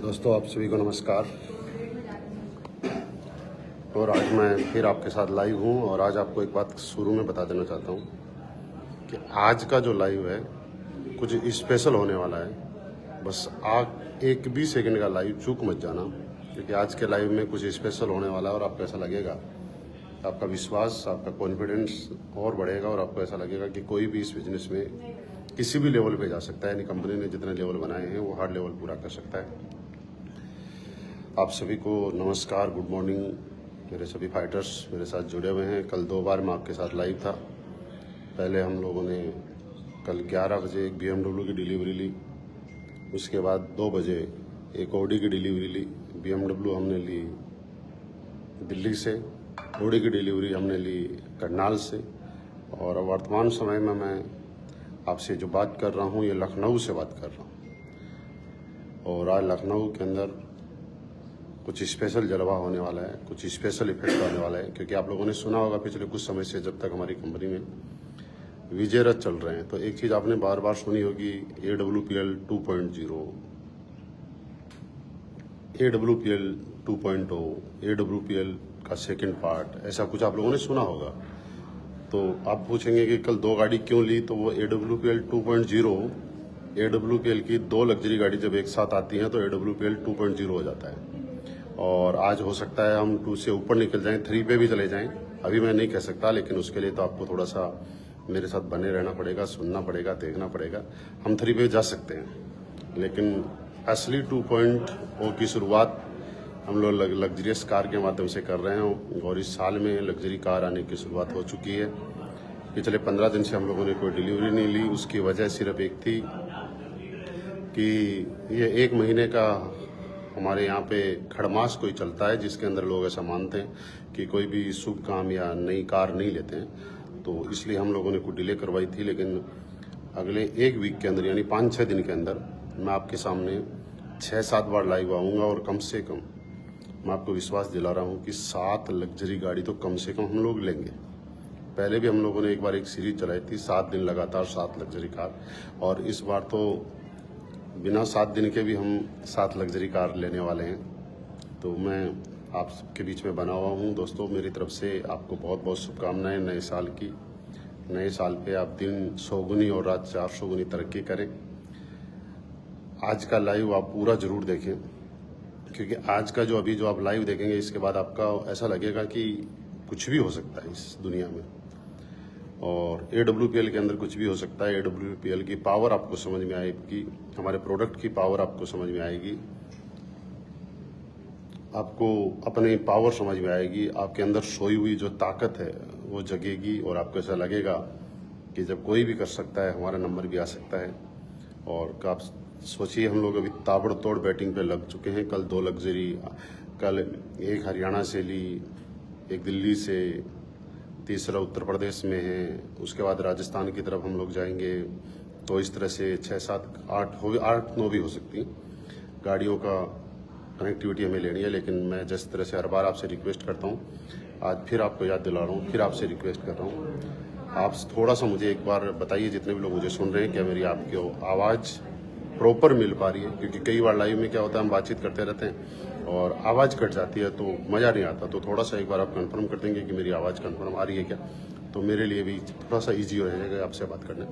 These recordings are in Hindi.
दोस्तों, आप सभी को नमस्कार। और आज मैं फिर आपके साथ लाइव हूँ और आज आपको एक बात शुरू में बता देना चाहता हूँ कि आज का जो लाइव है कुछ स्पेशल होने वाला है। बस आप एक भी सेकंड का लाइव चूक मत जाना, क्योंकि आज के लाइव में कुछ स्पेशल होने वाला है और आपको ऐसा लगेगा, आपका विश्वास, आपका कॉन्फिडेंस और बढ़ेगा और आपको ऐसा लगेगा कि कोई भी इस बिजनेस में किसी भी लेवल पे जा सकता है। यानी कंपनी ने जितने लेवल बनाए हैं वो हर लेवल पूरा कर सकता है। आप सभी को नमस्कार, गुड मॉर्निंग। मेरे सभी फाइटर्स मेरे साथ जुड़े हुए हैं। कल 2 बार मैं आपके साथ लाइव था। पहले हम लोगों ने कल 11 बजे एक BMW की डिलीवरी ली, उसके बाद 2 बजे एक ऑडी की डिलीवरी ली। BMW हमने ली दिल्ली से, ऑडी की डिलीवरी हमने ली करनाल से, और वर्तमान समय में मैं आपसे जो बात कर रहा हूँ ये लखनऊ से बात कर रहा हूँ। और आज लखनऊ के अंदर कुछ स्पेशल जलवा होने वाला है, कुछ स्पेशल इफेक्ट आने वाला है, क्योंकि आप लोगों ने सुना होगा पिछले कुछ समय से जब तक हमारी कंपनी में विजय रथ चल रहे हैं तो एक चीज़ आपने बार बार सुनी होगी, AWPL 2.0, AWPL 2.0, AWPL का सेकंड पार्ट, ऐसा कुछ आप लोगों ने सुना होगा। तो आप पूछेंगे कि कल 2 गाड़ी क्यों ली, तो वो AWPL 2.0, AWPL की 2 लग्जरी गाड़ी जब एक साथ आती हैं तो AWPL 2.0 हो जाता है। और आज हो सकता है हम 2 से ऊपर निकल जाएं, 3 पे भी चले जाएं, अभी मैं नहीं कह सकता, लेकिन उसके लिए तो आपको थोड़ा सा मेरे साथ बने रहना पड़ेगा, सुनना पड़ेगा, देखना पड़ेगा। हम 3 पे जा सकते हैं, लेकिन असली 2.0 की शुरुआत हम लोग लग्जरियस कार के माध्यम से कर रहे हैं। और इस साल में लग्जरी कार आने की शुरुआत हो चुकी है। पिछले 15 दिन से हम लोगों ने कोई डिलीवरी नहीं ली। उसकी वजह सिर्फ एक थी कि ये 1 महीने का हमारे यहाँ पे खड़मास कोई चलता है, जिसके अंदर लोग ऐसा मानते हैं कि कोई भी शुभ काम या नई कार नहीं लेते हैं, तो इसलिए हम लोगों ने कुछ डिले करवाई थी। लेकिन अगले 1 वीक के अंदर यानी 5-6 दिन के अंदर मैं आपके सामने 6-7 बार लाइव आऊँगा और कम से कम मैं आपको विश्वास दिला रहा हूँ कि 7 लग्जरी गाड़ी तो कम से कम हम लोग लेंगे। पहले भी हम लोगों ने एक बार एक सीरीज चलाई थी, 7 दिन लगातार 7 लग्जरी कार, और इस बार तो बिना 7 दिन के भी हम 7 लग्जरी कार लेने वाले हैं। तो मैं आप सबके बीच में बना हुआ हूँ। दोस्तों, मेरी तरफ से आपको बहुत बहुत शुभकामनाएं नए साल की। नए साल पे आप दिन 100 गुनी और रात 400 गुनी तरक्की करें। आज का लाइव आप पूरा जरूर देखें, क्योंकि आज का जो अभी जो आप लाइव देखेंगे इसके बाद आपका ऐसा लगेगा कि कुछ भी हो सकता है इस दुनिया में, और AWPL के अंदर कुछ भी हो सकता है। AWPL की पावर आपको समझ में आएगी, हमारे प्रोडक्ट की पावर आपको समझ में आएगी, आपको अपनी पावर समझ में आएगी, आपके अंदर सोई हुई जो ताकत है वो जगेगी, और आपको ऐसा लगेगा कि जब कोई भी कर सकता है हमारा नंबर भी आ सकता है। और आप सोचिए, हम लोग अभी ताबड़तोड़ बैटिंग पे लग चुके हैं। कल 2 लग्जरी, कल एक हरियाणा से ली, एक दिल्ली से, तीसरा उत्तर प्रदेश में है, उसके बाद राजस्थान की तरफ हम लोग जाएंगे। तो इस तरह से 6-7-8-9 भी हो सकती गाड़ियों का कनेक्टिविटी हमें लेनी है। लेकिन मैं जिस तरह से हर बार आपसे रिक्वेस्ट करता हूँ, आज फिर आपको याद दिला रहा हूँ, फिर आपसे रिक्वेस्ट कर रहा हूँ, आप थोड़ा सा मुझे एक बार बताइए, जितने भी लोग मुझे सुन रहे हैं, क्या मेरी आपकी आवाज़ प्रॉपर मिल पा रही है? क्योंकि कई बार लाइव में क्या होता है, हम बातचीत करते रहते हैं और आवाज़ कट जाती है तो मज़ा नहीं आता। तो थोड़ा सा एक बार आप कंफर्म कर देंगे कि मेरी आवाज़ कंफर्म आ रही है क्या, तो मेरे लिए भी थोड़ा सा ईजी हो जाएगा आपसे बात करने।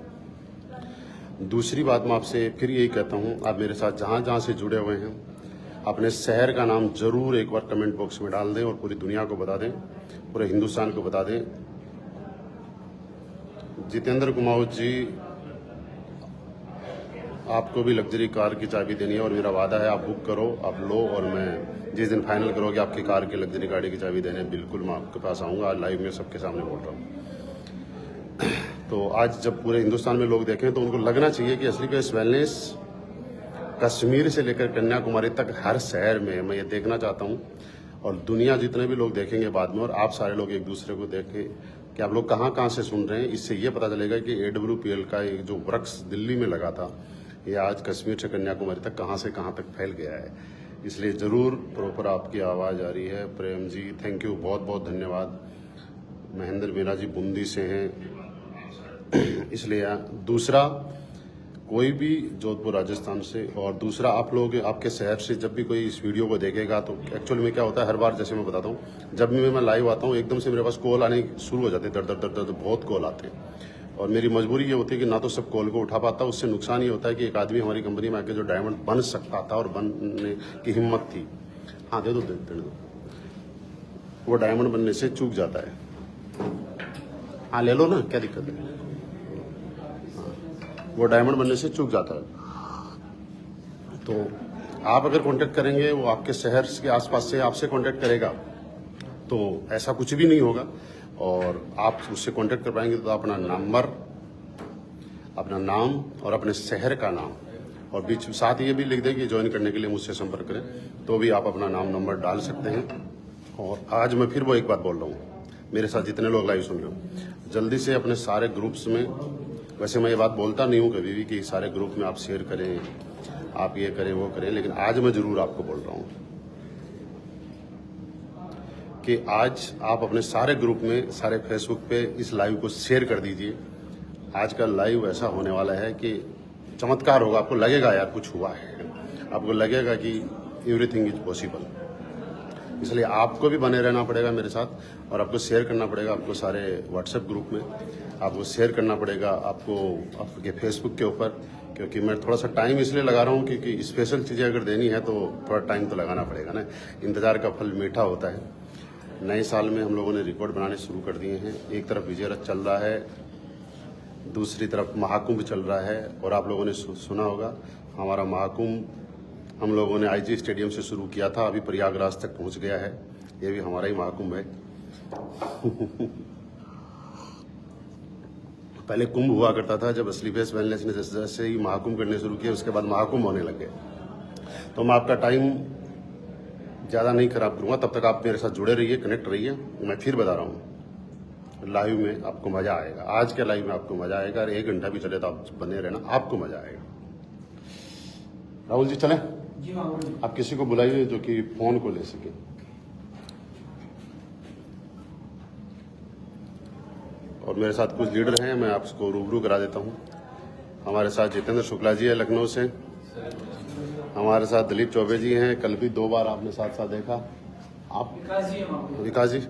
दूसरी बात मैं आपसे फिर यही कहता हूँ, आप मेरे साथ जहाँ जहाँ से जुड़े हुए हैं अपने शहर का नाम जरूर एक बार कमेंट बॉक्स में डाल दें और पूरी दुनिया को बता दें, पूरे हिंदुस्तान को बता दें। जितेंद्र कुमार जी, आपको भी लग्जरी कार की चाबी देनी है और मेरा वादा है आप बुक करो, आप लो, और मैं जिस दिन फाइनल करोगे आपकी कार की लग्जरी गाड़ी की चाबी देने बिल्कुल मैं आपके पास आऊँगा। आज लाइव में सबके सामने बोल रहा हूँ। तो आज जब पूरे हिंदुस्तान में लोग देखें तो उनको लगना चाहिए कि असली बेस वेलनेस कश्मीर से लेकर कन्याकुमारी तक हर शहर में मैं ये देखना चाहता हूँ। और दुनिया जितने भी लोग देखेंगे बाद में, और आप सारे लोग एक दूसरे को देखें कि आप लोग कहाँ कहाँ से सुन रहे हैं। इससे ये पता चलेगा कि AWPL का एक जो वृक्ष दिल्ली में लगा था, ये आज कश्मीर से कन्याकुमारी तक कहाँ से कहाँ तक फैल गया है। इसलिए ज़रूर प्रॉपर आपकी आवाज़ आ रही है। प्रेम जी, थैंक यू, बहुत बहुत धन्यवाद। महेंद्र मीना जी बूंदी से हैं। इसलिए दूसरा, कोई भी जोधपुर राजस्थान से, और दूसरा आप लोग आपके शहर से जब भी कोई इस वीडियो को देखेगा तो एक्चुअल में क्या होता है, हर बार जैसे मैं बताता हूँ, जब भी मैं लाइव आता हूँ एकदम से मेरे पास कॉल आने शुरू हो जाते हैं, दर दर बहुत कॉल आते हैं। और मेरी मजबूरी ये होती है कि ना तो सब कॉल को उठा पाता, उससे नुकसान ये होता है कि एक आदमी हमारी कंपनी में आके जो डायमंड बन सकता था और बनने की हिम्मत थी, हाँ दे दो, वो डायमंड बनने से चूक जाता है। हाँ ले लो ना, क्या दिक्कत है, वो डायमंड बनने से चूक जाता है। तो आप अगर कांटेक्ट करेंगे, वो आपके शहर के आसपास से आपसे कांटेक्ट करेगा तो ऐसा कुछ भी नहीं होगा, और आप उससे कांटेक्ट कर पाएंगे तो अपना नंबर, अपना नाम और अपने शहर का नाम, और बीच साथ ये भी लिख दें कि ज्वाइन करने के लिए मुझसे संपर्क करें, तो भी आप अपना नाम नंबर डाल सकते हैं। और आज मैं फिर वो एक बात बोल रहा हूँ, मेरे साथ जितने लोग लाइव सुन रहे हो, जल्दी से अपने सारे ग्रुप्स में, वैसे मैं ये बात बोलता नहीं हूँ कभी भी कि सारे ग्रुप में आप शेयर करें, आप ये करें वो करें, लेकिन आज मैं जरूर आपको बोल रहा हूँ कि आज आप अपने सारे ग्रुप में, सारे फेसबुक पे इस लाइव को शेयर कर दीजिए। आज का लाइव ऐसा होने वाला है कि चमत्कार होगा, आपको लगेगा यार कुछ हुआ है, आपको लगेगा कि एवरीथिंग इज पॉसिबल। इसलिए आपको भी बने रहना पड़ेगा मेरे साथ, और आपको शेयर करना पड़ेगा, आपको सारे व्हाट्सएप ग्रुप में आपको शेयर करना पड़ेगा, आपको आपके फेसबुक के ऊपर, क्योंकि मैं थोड़ा सा टाइम इसलिए लगा रहा हूँ क्योंकि स्पेशल चीज़ें अगर देनी है तो थोड़ा टाइम तो लगाना पड़ेगा ना, इंतज़ार का फल मीठा होता है। नए साल में हम लोगों ने रिकॉर्ड बनाने शुरू कर दिए हैं, एक तरफ विजय रथ चल रहा है, दूसरी तरफ महाकुंभ चल रहा है, और आप लोगों ने सुना होगा हमारा महाकुंभ हम लोगों ने आईजी स्टेडियम से शुरू किया था, अभी प्रयागराज तक पहुंच गया है, ये भी हमारा ही महाकुंभ है। पहले कुंभ हुआ करता था, जब स्लीपलेस वेलनेस ने जैसे ही महाकुंभ करने शुरू किया, उसके बाद महाकुंभ होने लग गए। तो मैं आपका टाइम ज़्यादा नहीं खराब करूँगा, तब तक आप मेरे साथ जुड़े रहिए, कनेक्ट रहिए। मैं फिर बता रहा हूँ, लाइव में आपको मज़ा आएगा, आज के लाइव में आपको मज़ा आएगा, और 1 घंटा भी चले तो आप बने रहना, आपको मज़ा आएगा। राहुल जी चलें? आप किसी को बुलाइए जो कि फोन को ले सके। और मेरे साथ कुछ लीडर हैं, मैं आपको रूबरू करा देता हूं। हमारे साथ जितेंद्र शुक्ला जी है लखनऊ से, हमारे साथ दिलीप चौबे जी हैं, कल भी 2 बार आपने साथ साथ देखा। आप विकास जी,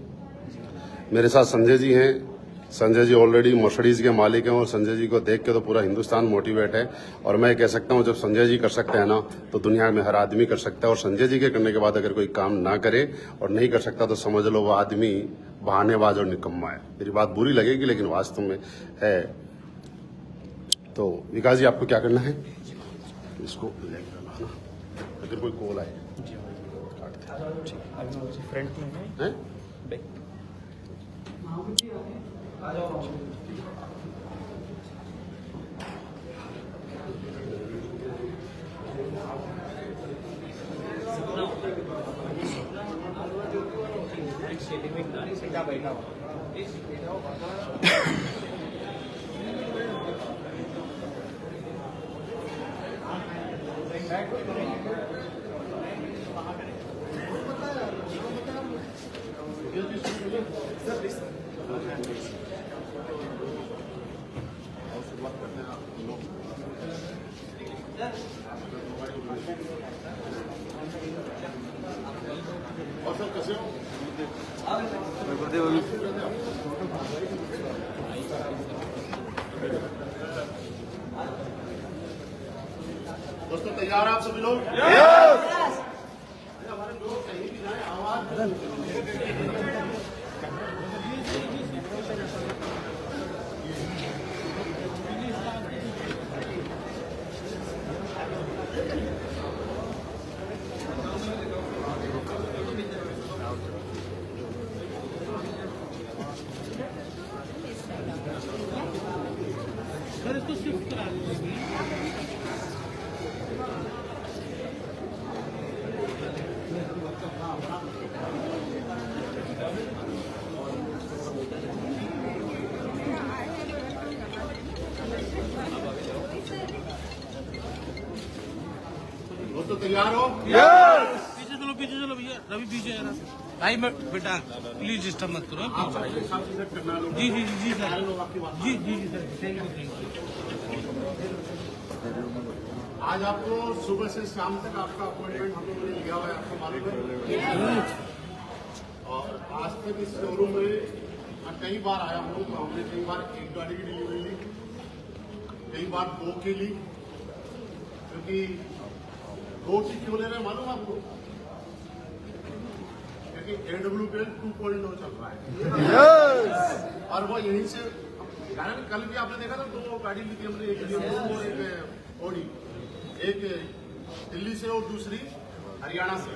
मेरे साथ संजय जी हैं। संजय जी ऑलरेडी मर्सिडीज के मालिक हैं, और संजय जी को देख के तो पूरा हिंदुस्तान मोटिवेट है। और मैं कह सकता हूं, जब संजय जी कर सकते हैं ना, तो दुनिया में हर आदमी कर सकता है। और संजय जी के करने के बाद अगर कोई काम ना करे और नहीं कर सकता, तो समझ लो वो आदमी बहानेबाज और निकम्मा है। मेरी बात बुरी लगेगी, लेकिन वास्तव में है। तो विकास जी, आपको क्या करना है, इसको अगर कोई कॉल आए फ्रंट में हैं? आ जाओ। सीधा बैठा हो। और सर कैसे हो? दोस्तों तैयार आप सभी लोग? हमारे लोग कहीं भी जाए, आवाज इसको शिफ्ट करा लीजिए। दोस्तों तैयार हो? पीछे चलो भैया, रवि पीछे है ना भाई। मैं बेटा प्लीज डिस्टर्ब मत करो। जी जी जी जी सर, जी जी जी सर, थैंक यू। आज आपको सुबह से शाम तक आपका अपॉइंटमेंट हम लोगों ने लिया हुआ है, आपको मालूम है। और आज तक इस शोरूम में मैं कई बार आया हूँ, तो हमने कई बार एक गाड़ी की डिलीवरी ली, कई बार 2 की ली, क्योंकि 2 की क्यों ले रहे हैं मालूम आपको? क्योंकि AWPL 2.0 चल रहा है और वो यहीं से कारण कल भी आपने देखा था 2 गाड़ी ली थी हमने, एक ओडी, एक दिल्ली से और दूसरी हरियाणा से।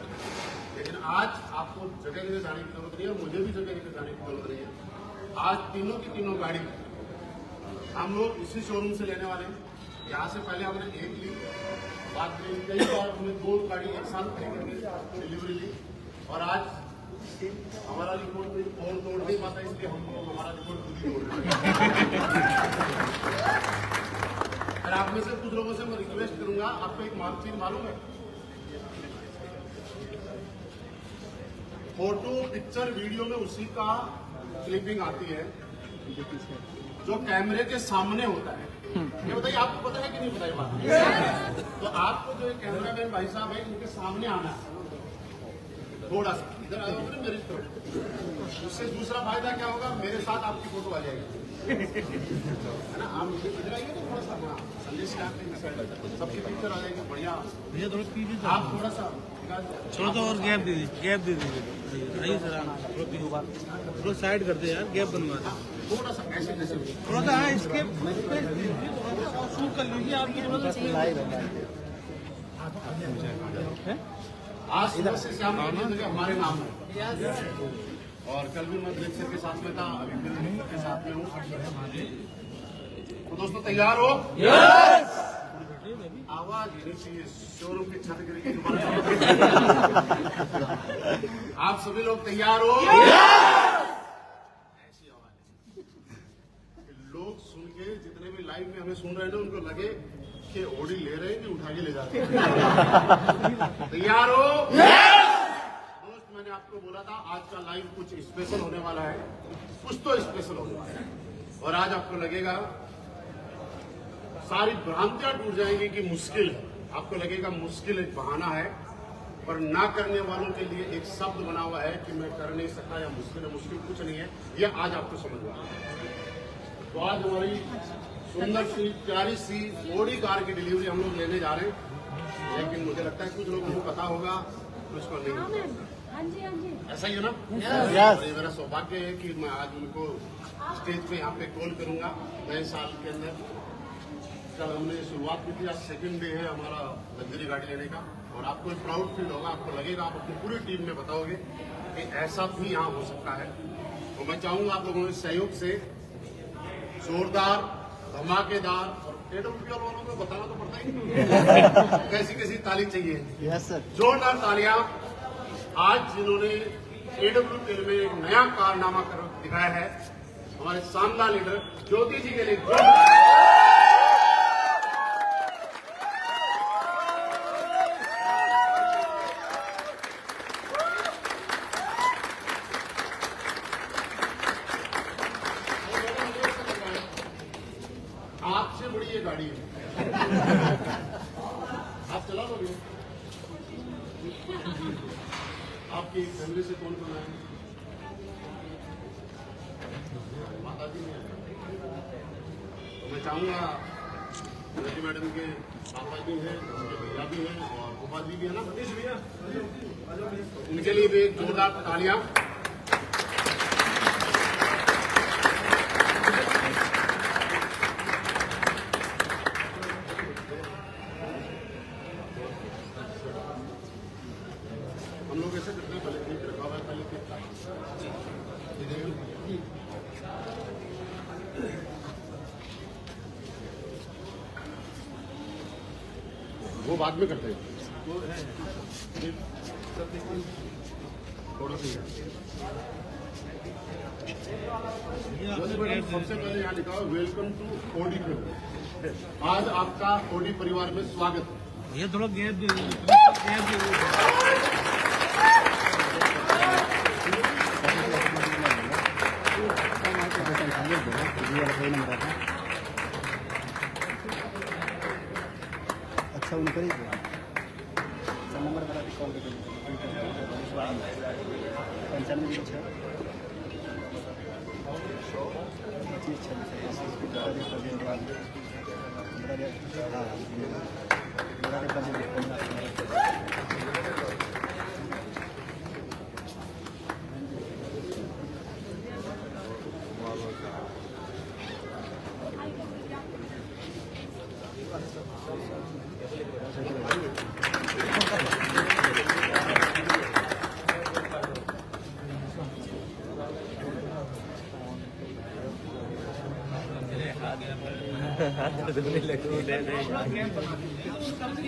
लेकिन आज आपको जगह जगह जाने की जरूरत नहीं है, मुझे भी जगह जगह जाने की जरूरत नहीं है। आज तीनों की तीनों गाड़ी हम लोग इसी शोरूम से लेने वाले हैं। यहाँ से पहले हमने 1 ली, बाद में कई बार हमने 2 गाड़ी एक साथ करके डिलीवरी ली और आज हमारा रिकॉर्ड कोई और तोड़ नहीं पाता, इसलिए हम लोग हमारा रिकॉर्ड खुद ही तोड़ रहे हैं। और आप में से कुछ लोगों से मैं रिक्वेस्ट करूंगा, आपको एक चीज मालूम है, फोटो पिक्चर वीडियो में उसी का क्लिपिंग आती है जो कैमरे के सामने होता है। ये बताइए आपको पता है कि नहीं पता ये बात? तो आपको जो कैमरामैन भाई साहब है इनके सामने आना है, थोड़ा सा इधर आ जाओ मेरी तरफ। उससे दूसरा फायदा क्या होगा, मेरे साथ आपकी फोटो आ जाएगी, है ना? आप इधर आइए तो थोड़ा सा संदेश सबकी पिक्चर आ जाएगी, बढ़िया। भैया थोड़ा पीछे से आप थोड़ा सा थोड़ा तो और गैप दे दीजिए, गैप दे दीजिए। आइए सर, थोड़ा पीछे थोड़ा साइड कर दे यार, गैप बनवा दे थोड़ा सा ऐसे जैसे थोड़ा सा। हाँ, इसके शूट कर लीजिए आप ये थोड़ा सा। आज सुबह से शाम तक हमारे नाम है और कल भी मैं ब्रेक सर के साथ में था, अभी फिर ब्रेक सर के साथ में हूँ। तो दोस्तों तैयार हो? आवाज नहीं चाहिए, शोरूम की छत गिर गई। आप सभी लोग तैयार हो? ऐसी आवाज लोग सुन के, जितने भी लाइव में हमें सुन रहे हैं उनको लगे कि ओडी ले रहे हैं कि उठा के ले जा रहे हैं। तैयार हो? दोस्त मैंने आपको बोला था आज का लाइव कुछ स्पेशल होने वाला है, कुछ तो स्पेशल होने वाला है। और आज आपको लगेगा सारी भ्रांतियां टूट जाएंगी कि मुश्किल है, आपको लगेगा मुश्किल एक बहाना है, पर ना करने वालों के लिए एक शब्द बना हुआ है कि मैं कर नहीं सकता या मुश्किल है। मुश्किल कुछ नहीं है, यह आज आपको समझ में आएगा। तो आज हमारी सुंदर सी प्यारी सी ओडी कार की डिलीवरी हम लोग लेने जा रहे हैं, लेकिन मुझे लगता है कुछ लोगों को पता होगा, कुछ को नहीं। ऐसा ही है ना? और ये मेरा सौभाग्य है कि मैं आज उनको स्टेज पे यहाँ पे कॉल करूंगा नए साल के अंदर। कल हमने शुरुआत की थी, आज 2nd डे है हमारा लग्जरी गाड़ी लेने का और आपको एक प्राउड फील होगा, आपको लगेगा, आप अपनी पूरी टीम में बताओगे कि ऐसा भी यहाँ हो सकता है। तो मैं चाहूंगा आप लोगों के सहयोग से जोरदार, धमाकेदार, और AWPL वालों को बताना तो पड़ता ही नहीं कैसी कैसी ताली चाहिए। यस सर, जोरदार तालियां आज जिन्होंने AWPL में एक नया कारनामा कर दिखाया है, हमारे शानदार लीडर ज्योति जी के लिए। आपसे बड़ी ये गाड़ी है, आप चला लोगे? आपकी फैमिली से कौन कौन आए? माता जी ने। तो मैं चाहूंगा रवि मैडम के पापा जी हैं, उनके भैया भी हैं और गोपा जी भी है ना, सतीश भैया, उनके लिए भी एक जोरदार तालियां। हम लोग ऐसे करते हैं, पहले ठीक रखा हुआ है, पहले वो बाद में करते हैं, थोड़ा सा सबसे पहले यहाँ लिखा हुआ वेलकम टू ओडी फैमिली। आज आपका ओडी परिवार में स्वागत है। ये थोड़ा गैप दे दीजिए, गैप दे दीजिए। अच्छा अच्छा उनको ही नंबर बता कॉल कर 95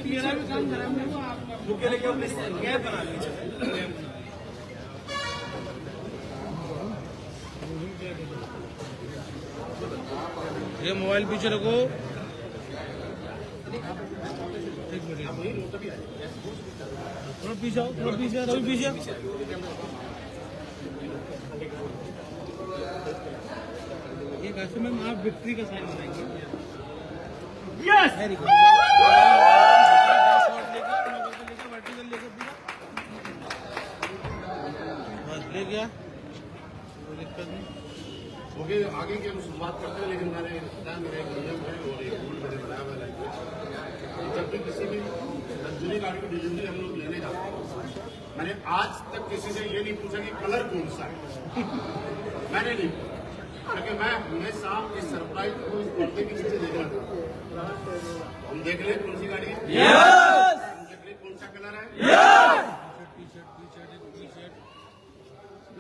मेरा भी काम खराब है वो आप रुके लेके अपने गैप बना लीजिए। ये मोबाइल पीछे रखो। एक मिनट थोड़ा पीछे आओ, थोड़ा पीछे आओ, पीछे एक ऐसे में आप विक्ट्री का साइन बनाएंगे। Yes very good. ले गया कोई दिक्कत नहीं। ओके, आगे की हम शुरुआत करते हैं, लेकिन मैंने बताया मेरा एक नियम है और एक रूल मैंने बनाया हुआ है। जब भी किसी भी लग्जरी गाड़ी की डिलीवरी हम लोग लेने जाते हैं, मैंने आज तक किसी से ये नहीं पूछा कि कलर कौन सा है। मैंने नहीं, क्योंकि मैं हमेशा इस सरप्राइज को इस पर्दे के नीचे देखना चाहता हूं। हम देख लें कौन सी गाड़ी है, हम देख लें कौन सा कलर है।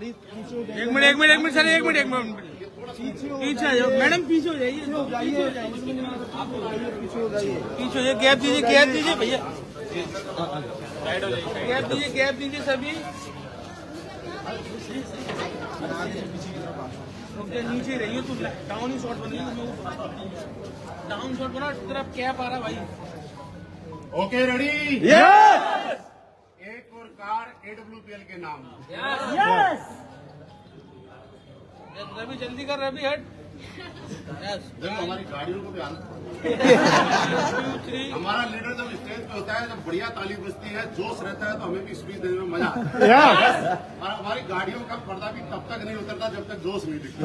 एक मिनट सर, एक मिनट पीछे आ जाओ मैडम, पीछे हो जाइए, पीछे हो जाइए, गैप दीजिए भैया, गैप दीजिए सभी। नीचे रहिए, तू डाउन ही शॉट बनिए, डाउन शॉट बना, तरफ कैप आ रहा भाई। ओके रेडी, एक और कार AWPL के नाम। रवि जल्दी कर, रवि हट। देखो हमारी गाड़ियों को भी हमारा लीडर जब स्टेज पे होता है, जब बढ़िया ताली बजती है, जोश रहता है, तो हमें भी स्पीच देने में मजा आता है। और हमारी गाड़ियों का पर्दा भी तब तक नहीं उतरता जब तक जोश नहीं दिखता।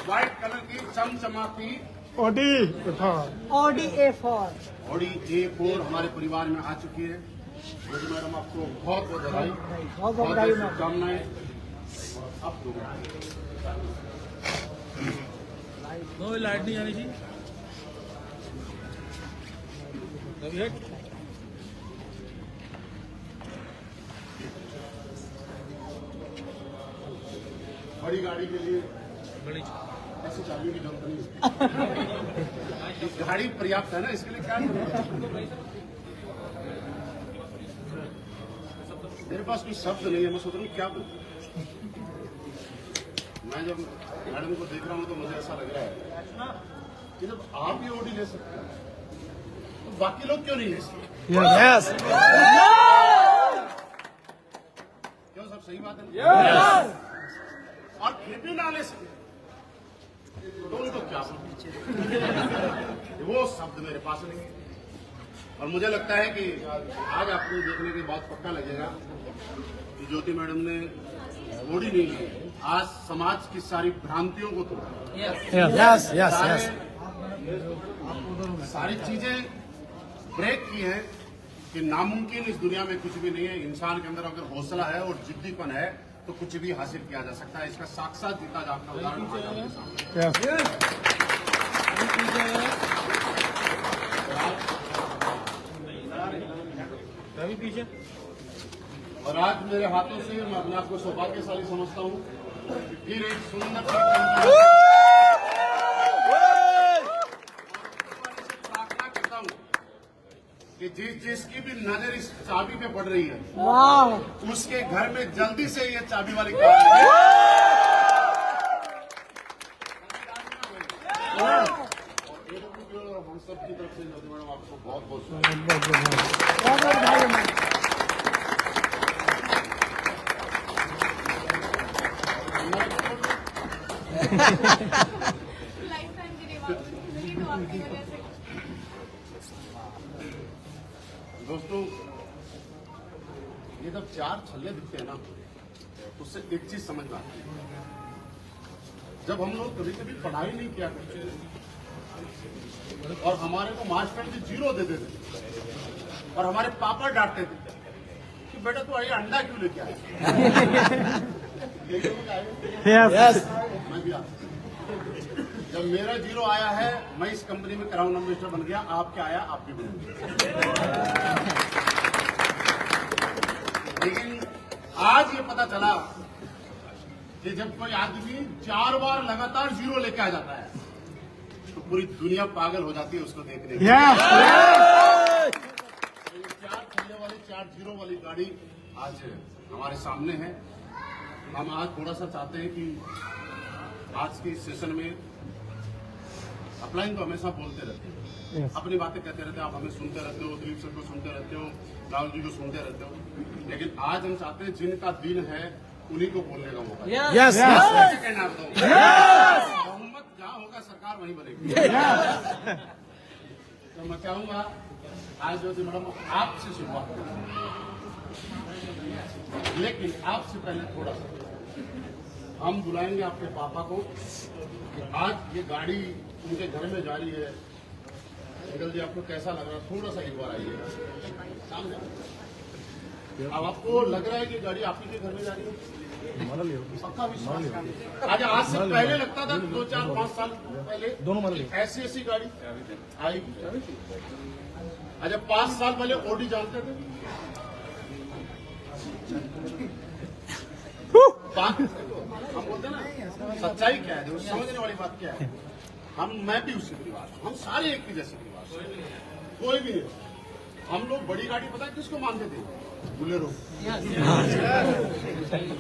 व्हाइट कलर की चमचमाती ऑडी A4 ऑडी A4 हमारे परिवार में आ चुकी है। मैडम आपको बहुत बहुत बधाई, बहुत बधाई मैम। शुभकामनाएं। अब कोई लाइट नहीं आनी चाहिए। रवि हट। बड़ी गाड़ी के लिए बड़ी ऐसी चाबियों की जरूरत नहीं। गाड़ी पर्याप्त है ना, इसके लिए क्या मेरे पास कोई शब्द नहीं है। मैं सोच रहा हूँ क्या बोलूं। मैं जब मैडम को देख रहा हूँ तो मुझे ऐसा लग रहा है कि जब आप ये ऑडी ले सकते हैं तो बाकी लोग क्यों नहीं ले सकते? यस क्यों, सब सही बात है? और फिर भी ना ले सके तो उनको क्या वो शब्द मेरे पास नहीं है। और मुझे लगता है कि आज आपको देखने के बाद पक्का लगेगा कि ज्योति मैडम ने ओडी नहीं ली, आज समाज की सारी भ्रांतियों को तोड़ा। यस सारी चीजें ब्रेक की है कि नामुमकिन इस दुनिया में कुछ भी नहीं है। इंसान के अंदर अगर हौसला है और जिद्दीपन है तो कुछ भी हासिल किया जा सकता है। इसका साक्षात जीता जाता उदाहरण रवि पीछे। और आज मेरे हाथों से मैं अपने आप को सौभाग्यशाली समझता हूँ। फिर एक सुंदर प्रार्थना करता हूँ कि जिसकी भी नजर इस चाबी पे पड़ रही है उसके घर में जल्दी से ये चाबी वाली कार सबकी तरफ से ज्योति मैडम आपको बहुत बहुत लाइफ टाइम के लिए वापस नहीं तो आपकी वजह से दोस्तों, ये जब चार छल्ले दिखते हैं ना, तो उससे एक चीज समझ में आती है। जब हम लोग कभी कभी पढ़ाई नहीं किया करते और हमारे को मास्टर जी 0 देते थे और हमारे पापा डांटते थे कि बेटा तू आइए अंडा क्यों लेके आया। मैं भी आता। जब मेरा 0 आया है, मैं इस कंपनी में क्राउन एम्बेसडर बन गया। आप क्या आया, आप भी बन गए। लेकिन आज ये पता चला कि जब कोई आदमी 4 बार लगातार 0 लेके आ जाता है तो पूरी दुनिया पागल हो जाती है उसको देखने के लिए। 4 छल्ले वाली 4 0 वाली गाड़ी आज हमारे सामने है। हम आज थोड़ा सा चाहते हैं कि आज के सेशन में अपलाइन तो हमेशा बोलते रहते हैं, अपनी बातें कहते रहते हैं, आप हमें सुनते रहते हो, दिलीप सर को सुनते रहते हो, राहुल जी को सुनते रहते हो। लेकिन आज हम चाहते हैं जिनका दिन है उन्हीं को बोलने का मौका। बहुमत जहाँ होगा सरकार वहीं बनेगी। तो मैं चाहूंगा आज ज्योति मैडम आपसे शुरुआत करें, लेकिन आपसे पहले थोड़ा सा हम बुलाएंगे आपके पापा को कि आज ये गाड़ी उनके घर में जा रही है। अंकल जी, आपको कैसा लग रहा है? थोड़ा सा एक बार आइएगा सामने। अब आपको लग रहा है कि गाड़ी आप ही के घर में जा रही है? पक्का विश्वास? आज से पहले लगता था 2, 4, 5 साल पहले दोनों ऐसी गाड़ी आएगी। अच्छा, 5 साल पहले ओडी जानते थे? हम बोलते ना सच्चाई क्या है, समझने वाली बात क्या है। मैं भी उसी परिवार, हम सारे एक ही जैसे परिवार, कोई भी नहीं। हम लोग बड़ी गाड़ी पता है किसको मानते थे? बुलेरो।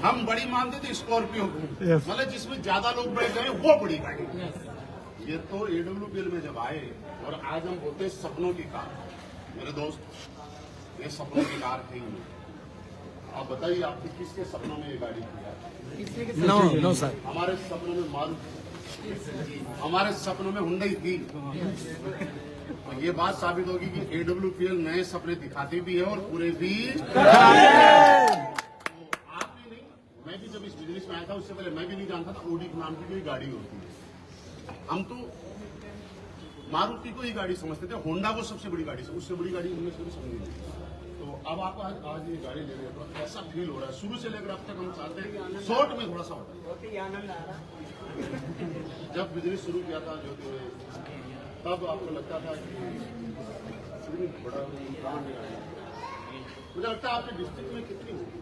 हम बड़ी मानते थे स्कॉर्पियो को, मतलब जिसमें ज्यादा लोग बैठ गए वो बड़ी गाड़ी। ये तो AWPL में जब आए और आज हम बोलते हैं सपनों की कार। मेरे दोस्त, ये सपनों की कार है ही नहीं। आप बताइए, आपके किसके सपनों में ये गाड़ी थी? No sir. हमारे सपनों में मारुति, हमारे सपनों में हुंडई थी। तो ये बात साबित होगी कि AWPL नए सपने दिखाती भी है और पूरे भी। तो आप ही नहीं, मैं भी जब इस बिजनेस में आया था उससे पहले मैं भी नहीं जानता था ओडी नाम की कोई गाड़ी होती है। हम तो मारुति को ही गाड़ी समझते थे, होंडा को सबसे बड़ी गाड़ी, उससे बड़ी गाड़ी हमने शुरू समझी नहीं। तो अब आप आज ये गाड़ी ले रहे हो, ऐसा फील हो रहा है शुरू से लेकर अब तक। हम चाहते हैं शॉर्ट में थोड़ा सा होता है। जब बिजनेस शुरू किया था जो तब आपको लगता था कि बड़ा ब्रांड है। मुझे लगता है आपके डिस्ट्रिक्ट में कितनी होगी?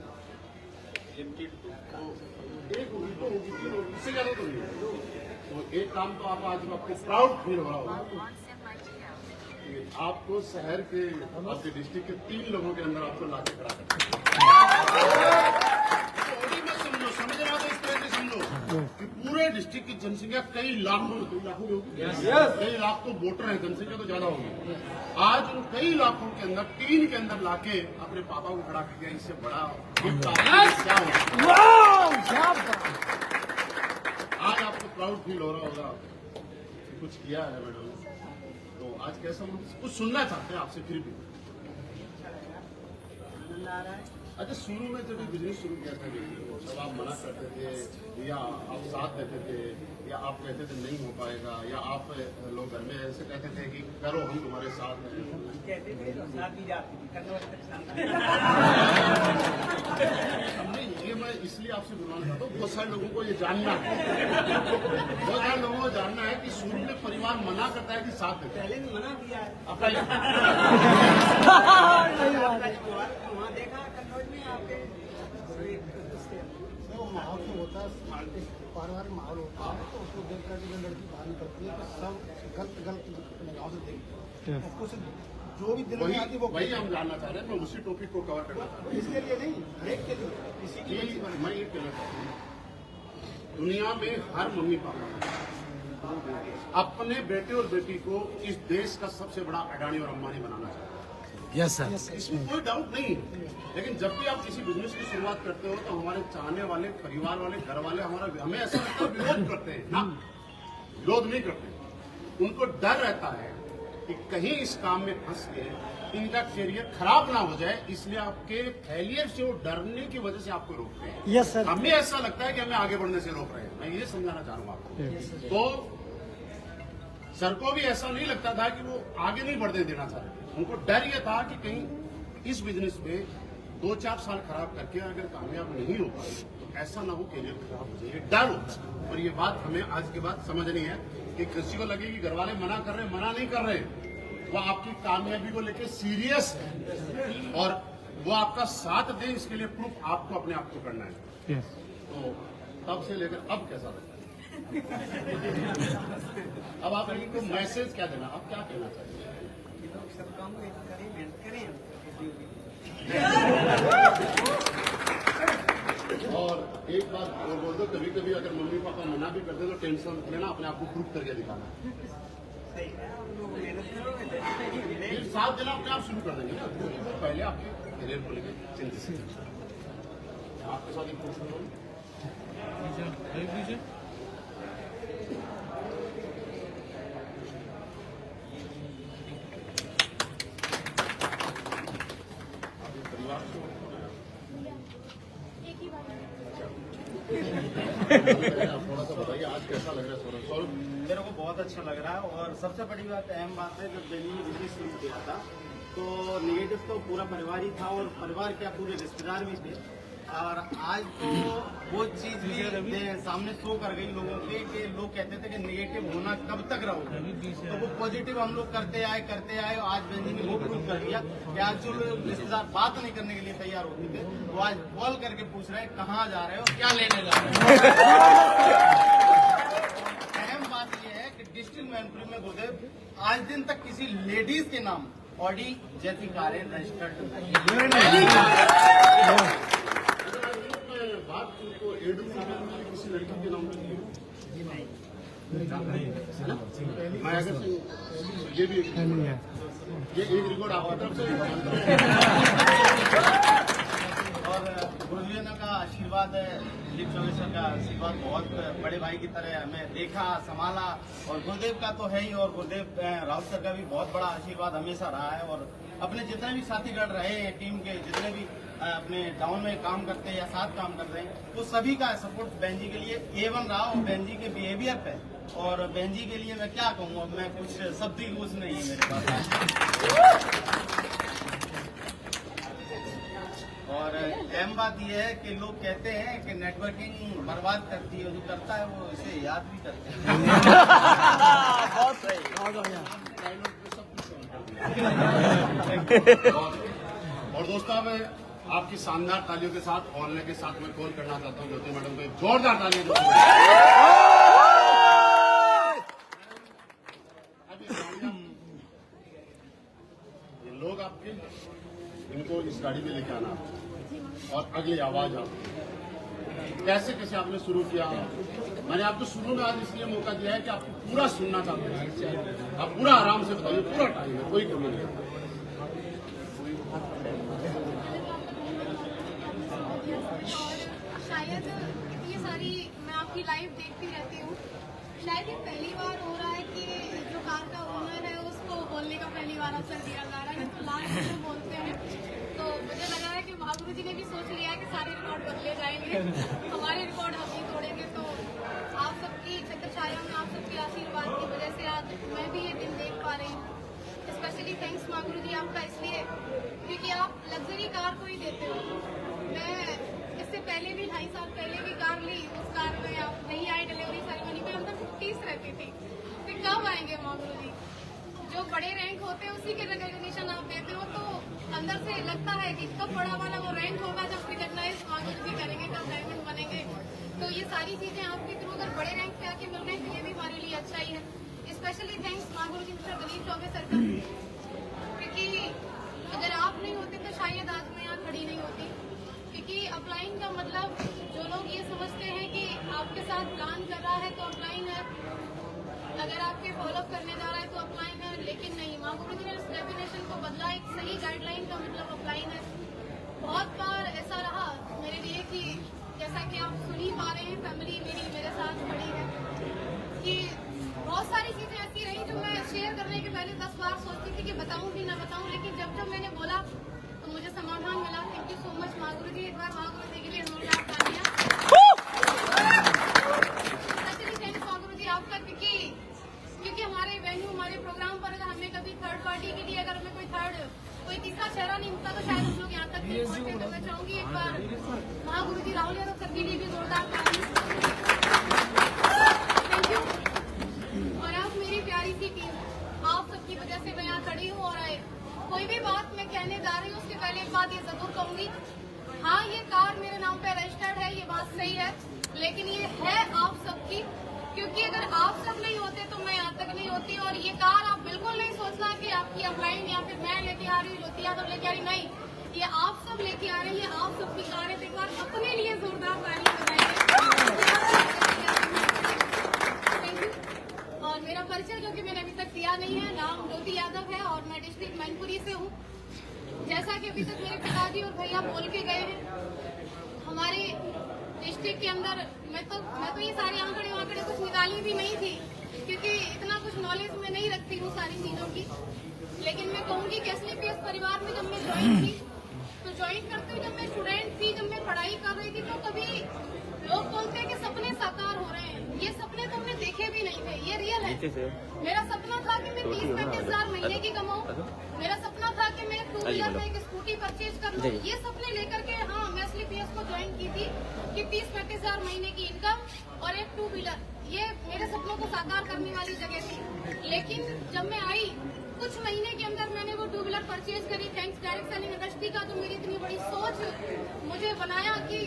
तो एक होगी, 2 होगी, 3 होगी, इससे ज्यादा तो नहीं। तो एक काम तो आप आज आपको प्राउड फील हो रहा होगा कि आपको शहर के आपके डिस्ट्रिक्ट के 3 लोगों के अंदर आपको लाके खड़ा करते हैं। समझो, समझ रहा तो इस तरह से समझो कि पूरे डिस्ट्रिक्ट की जनसंख्या कई लाखों की होगी, कई लाख तो वोटर है, जनसंख्या तो ज्यादा होगी। आज उन कई लाखों के अंदर 3 के अंदर लाके अपने पापा को खड़ा कर दिया। इससे बड़ा क्या होगा? आज आपको प्राउड फील हो रहा होगा कुछ किया है मैडम। तो आज कैसा कुछ सुनना चाहते हैं आपसे फिर भी। अच्छा, शुरू में जब बिजनेस शुरू किया था जब आप मना करते थे या आप साथ देते थे या आप कहते थे नहीं हो पाएगा या आप लोग घर में ऐसे कहते थे कि करो हम तुम्हारे साथ हैं, नहीं ये मैं इसलिए आपसे बुलाना चाहता हूँ। बहुत सारे लोगों को ये जानना है, बहुत सारे लोगों को जानना है कि शुरू में परिवार मना करता है कि साथ देते हैं। मना किया है वहाँ देखा माहौल तो होता है, पारिवारिक माहौल होता है, तो उसको देख कर जो लड़की बाहर निकलती है तो सब गलत निगाहों से देखते हैं। उसको सिर्फ जो भी दिल में आती है वो वही हम जानना चाह रहे हैं। मैं उसी टॉपिक को कवर करना चाह रहा हूँ। इसके लिए नहीं, हरेक के लिए इसी की मैं ये कहना चाहता हूँ, दुनिया में हर मम्मी पापा अपने बेटे और बेटी को इस देश का सबसे बड़ा अडानी और अंबानी बनाना चाहते हैं। Yes sir. इसमें कोई डाउट नहीं है। लेकिन जब भी आप किसी बिजनेस की शुरुआत करते हो तो हमारे चाहने वाले, परिवार वाले, घर वाले हमें ऐसा लगता है विरोध करते हैं ना, विरोध नहीं करते। उनको डर रहता है कि कहीं इस काम में फंस के इनका करियर खराब ना हो जाए, इसलिए आपके फेलियर से वो डरने की वजह से आपको रोकते हैं। Yes sir. हमें ऐसा लगता है कि हमें आगे बढ़ने से रोक रहे हैं। मैं ये समझाना चाहूंगा आपको। तो सर को भी ऐसा नहीं लगता था कि वो आगे नहीं बढ़ने देना चाहते। उनको डर ये था कि कहीं इस बिजनेस में 2-4 साल खराब करके अगर कामयाब नहीं हो पाए तो ऐसा ना हो करियर खराब हो जाए, डर हो। और ये बात हमें आज के बाद समझनी है कि किसी को लगे कि घर वाले मना कर रहे हैं, मना नहीं कर रहे, वो आपकी कामयाबी को लेकर सीरियस है और वो आपका साथ दे, इसके लिए प्रूफ आपको अपने आप को करना है। तो तब से लेकर अब कैसा लगता है? अब आप इनको मैसेज क्या देना, अब क्या कहना चाहिए? और एक बात और बोल दो, कभी कभी अगर मम्मी पापा मना भी करते तो टेंशन मत लेना, अपने आप को प्रूफ करके दिखाना। फिर साथ देना अपने आप शुरू कर देंगे ना, तो पहले आपके करियर को लेकर चिंतित आपके साथ एक ही बात थोड़ा सा बताइए आज कैसा लग रहा है? सौरभ, मेरे को बहुत अच्छा लग रहा है। और सबसे बड़ी बात, अहम बात है, जब बेनी ने बिजनेस शुरू किया था तो निगेटिव तो पूरा परिवार ही था और परिवार क्या पूरे रिश्तेदार भी थे। और आज तो वो चीज भी सामने शो कर गई लोगों के कि लोग कहते थे कि निगेटिव होना कब तक रहोगे, तो वो पॉजिटिव हम लोग करते आए। आज बेनी ने वो प्रूव कर दिया कि आज जो लोग रिश्तेदार बात नहीं करने के लिए तैयार होते थे वो आज कॉल करके पूछ रहे हैं कहाँ जा रहे हो, क्या लेने जा रहे हो। अहम बात यह है कि डिस्ट्रिक्ट मैनपुरी में गुरुदेव आज दिन तक किसी लेडीज के नाम ऑडी जैसी कारें रजिस्टर्ड बात को किसी लड़की के नाम पे मैं अगर ये भी ये एक रिकॉर्ड आपकी तरफ से और गुरुजनों का आशीर्वाद है, दिलीप चौबेसर का आशीर्वाद बहुत बड़े भाई की तरह हमें देखा, संभाला। और गुरुदेव का तो है ही, और गुरुदेव राहुल सर का भी बहुत बड़ा आशीर्वाद हमेशा रहा है। और अपने जितने भी साथीगण रहे हैं टीम के, जितने भी अपने टाउन में काम करते हैं या साथ काम कर रहे हैं, वो सभी का सपोर्ट बहन जी के लिए A1 रहा। और बहन जी के बिहेवियर पे और बहन जी के लिए मैं क्या कहूँ, अब मैं कुछ शब्द ही कुछ नहीं है मेरे पास। और अहम बात यह है कि लोग कहते हैं कि नेटवर्किंग बर्बाद करती है, जो करता है वो इसे याद भी करते हैं। बहुत सही। और दोस्तों मैं आपकी शानदार तालियों के साथ हौसले के साथ मैं कॉल करना चाहता हूँ ज्योति मैडम को एक जोरदार तालियां दो। ये लोग आपके, इनको इस गाड़ी में लेके आना और अगली आवाज आप कैसे कैसे आपने शुरू किया। मैंने आपको शुरू में आज इसलिए मौका दिया है कि आपको पूरा सुनना चाहते हैं, आप पूरा आराम से बताइए, पूरा टाइम है, कोई कमी नहीं। शायद ये सारी मैं आपकी लाइव देखती रहती हूँ। शायद ये पहली बार हो रहा है कि जो कार का ओनर है उसको बोलने का पहली बार अवसर दिया जा रहा है। तो लास्ट में बोलते हैं तो मुझे लगा है कि महागुरु जी ने भी सोच लिया है कि सारे रिकॉर्ड बदले जाएंगे, हमारे रिकॉर्ड हम ही तोड़ेंगे। तो आप सबकी छत्रछाया में आप सबके आशीर्वाद की वजह से आज मैं भी ये दिन देख पा रही हूँ। स्पेशली थैंक्स महागुरु जी आपका इसलिए क्योंकि आप लग्जरी कार को ही देते हो। मैं इससे पहले भी 2.5 साल पहले भी कार ली, उस कार में आप नहीं आए डिलीवरी सेरेमनी में, अंदर 50 रहती थी। फिर कब आएंगे महागुरु जी? जो बड़े रैंक होते हैं उसी के रिकॉग्निशन आप देते हो, तो अंदर से लगता है कि कब बड़ा वाला वो रैंक होगा जब रिकॉग्नाइज महागुरु जी करेंगे, कब डायमंड बनेंगे। तो ये सारी चीजें आपके थ्रू अगर बड़े रैंक पे आके मिल रहे हैं तो ये भी हमारे लिए अच्छा ही है। स्पेशली थैंक्स महागुरु जी मिस्टर दिलीप चौबेसर का, क्योंकि अगर आप नहीं होते तो शायद आज मैं यहाँ खड़ी नहीं होती। क्योंकि अपलाइन का मतलब जो लोग ये समझते हैं कि आपके साथ प्लान कर रहा है तो अपलाइन है, अगर आपके फॉलोअप करने जा रहा है तो अपलाइन है, लेकिन नहीं, माँ गुरुजी ने इस डेफिनेशन को बदला, एक सही गाइडलाइन का मतलब अपलाइन है। बहुत बार ऐसा रहा मेरे लिए कि जैसा कि आप सुन ही पा रहे हैं, फैमिली मेरी मेरे साथ खड़ी है, कि बहुत सारी चीजें ऐसी रही जो मैं शेयर करने के पहले 10 बार सोचती थी कि बताऊं कि ना बताऊं, लेकिन जब जब मैंने बोला तो मुझे समाधान मिला। थैंक यू सो मच माँ गुरुजी, एक बार माँ गुरुजी के लिए जोरदार तालियां। थैंक्स माँ गुरुजी आपका, क्योंकि हमारे वेन्यू, हमारे प्रोग्राम पर अगर हमें कभी थर्ड पार्टी के लिए अगर हमें कोई तीसरा चेहरा नहीं मिलता तो शायद हम लोग यहाँ तक नहीं पहुंचते। तो मैं चाहूंगी एक बार माँ गुरुजी राहुल यादव सर के लिए भी जोरदार तालियां। Thank you. और आप मेरी प्यारी सी टीम, आप सबकी वजह से मैं यहाँ खड़ी हूँ। और कोई भी बात मैं कहने जा रही हूँ उसके पहले एक बात ये जरूर कहूंगी, हाँ ये कार मेरे नाम पे रजिस्टर्ड है, ये बात सही है, लेकिन ये है आप सबकी, क्योंकि अगर आप सब नहीं होते तो मैं यहाँ तक नहीं होती। और ये कार आप बिल्कुल नहीं सोचना कि आपकी अपलाइन या फिर मैं लेके आ रही हूँ, ज्योति यादव लेके आ रही, नहीं, ये आप सब लेके आ रही है, आप सबकी कार है। एक बार अपने लिए जोरदार तालियां बजाइए। Thank you. और मेरा परिचय जो कि मैंने अभी तक दिया नहीं है, नाम ज्योति यादव है और मैं डिस्ट्रिक्ट मैनपुरी से हूँ। जैसा कि अभी तक मेरे पिताजी और भैया बोल के गए हैं, हमारे डिस्ट्रिक्ट के अंदर मैं तो ये सारे आंकड़े कुछ निकाली भी नहीं थी, क्योंकि इतना कुछ नॉलेज में नहीं रखती हूँ सारी चीजों की। लेकिन मैं कहूँगी कि एसलीपीएस परिवार में जब मैं ज्वाइन थी, तो ज्वाइन करते हुए जब मैं स्टूडेंट थी, जब मैं पढ़ाई कर रही थी, तो कभी लोग बोलते हैं कि सपने साकार हो रहे हैं। ये सपने तो हमने देखे भी नहीं थे, ये रियल है। मेरा सपना था कि मैं 30-35 हजार महीने की कमाऊं, मेरा सपना था कि मैं 2 व्हीलर में एक स्कूटी परचेज कर लूं। ये सपने लेकर के हाँ मैं एसलीपीएस को ज्वाइन की थी कि 30-35 हजार महीने की इनकम और एक 2 व्हीलर, ये मेरे सपनों को साकार करने वाली जगह थी। लेकिन जब मैं आई कुछ महीने के अंदर मैंने वो 2 व्हीलर परचेज करी, थैंक्स डायरेक्ट सेलिंग इंडस्ट्री का। तो मेरी इतनी बड़ी सोच मुझे बनाया कि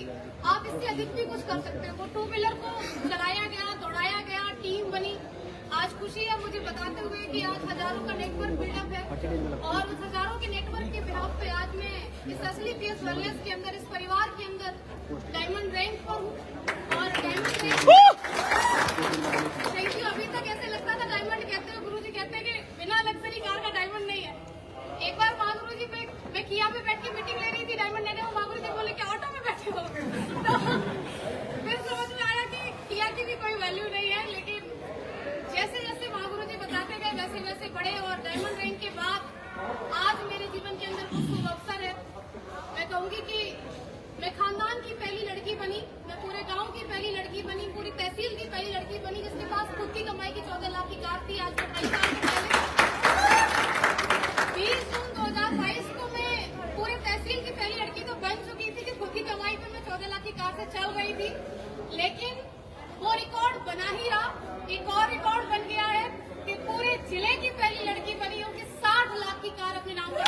आप इससे अधिक भी कुछ कर सकते हो। वो 2 व्हीलर को चलाया गया, दौड़ाया गया, टीम बनी। आज खुशी है मुझे बताते हुए कि आज हजारों का नेटवर्क बिल्डअप है, और उस हजारों के नेटवर्क के बिहाफ पे आज मैं इस एसलीपीएस वेलनेस के अंदर, इस परिवार के अंदर डायमंड रैंक पर हूँ। और डायमंड रैंक, थैंक यू। अभी तक ऐसे लगता था डायमंड कहते हो, गुरुजी कहते हैं कि बिना लग्जरी कार का डायमंड नहीं है। एक बार माँ गुरुजी पे मैं किया पे बैठ के मीटिंग ले रही थी, डायमंड लेने को, माँ गुरुजी बोले कि ऑटो में बैठे हो। तो फिर समझ में आया कि किया की भी कोई वैल्यू नहीं है। लेकिन जैसे जैसे माँ गुरुजी बताते गए वैसे वैसे बढ़े, और डायमंड रैंक के बाद आज मेरे जीवन के अंदर कुछ अवसर है। मैं कहूँगी कि मैं खानदान की पहली लड़की बनी, मैं पूरे गांव की पहली लड़की बनी, पूरी तहसील की पहली लड़की बनी जिसके पास खुद की कमाई की 14 लाख की कार थी। आज 28 साल के पहले 20 जून 2022 को मैं पूरे तहसील की पहली लड़की तो बन चुकी थी कि खुद की कमाई पे मैं 14 लाख की कार से चल रही थी। लेकिन वो रिकॉर्ड बना ही रहा, एक और रिकॉर्ड बन गया है कि पूरे जिले की पहली लड़की बनी हूँ कि 60 लाख की कार अपने नाम पर।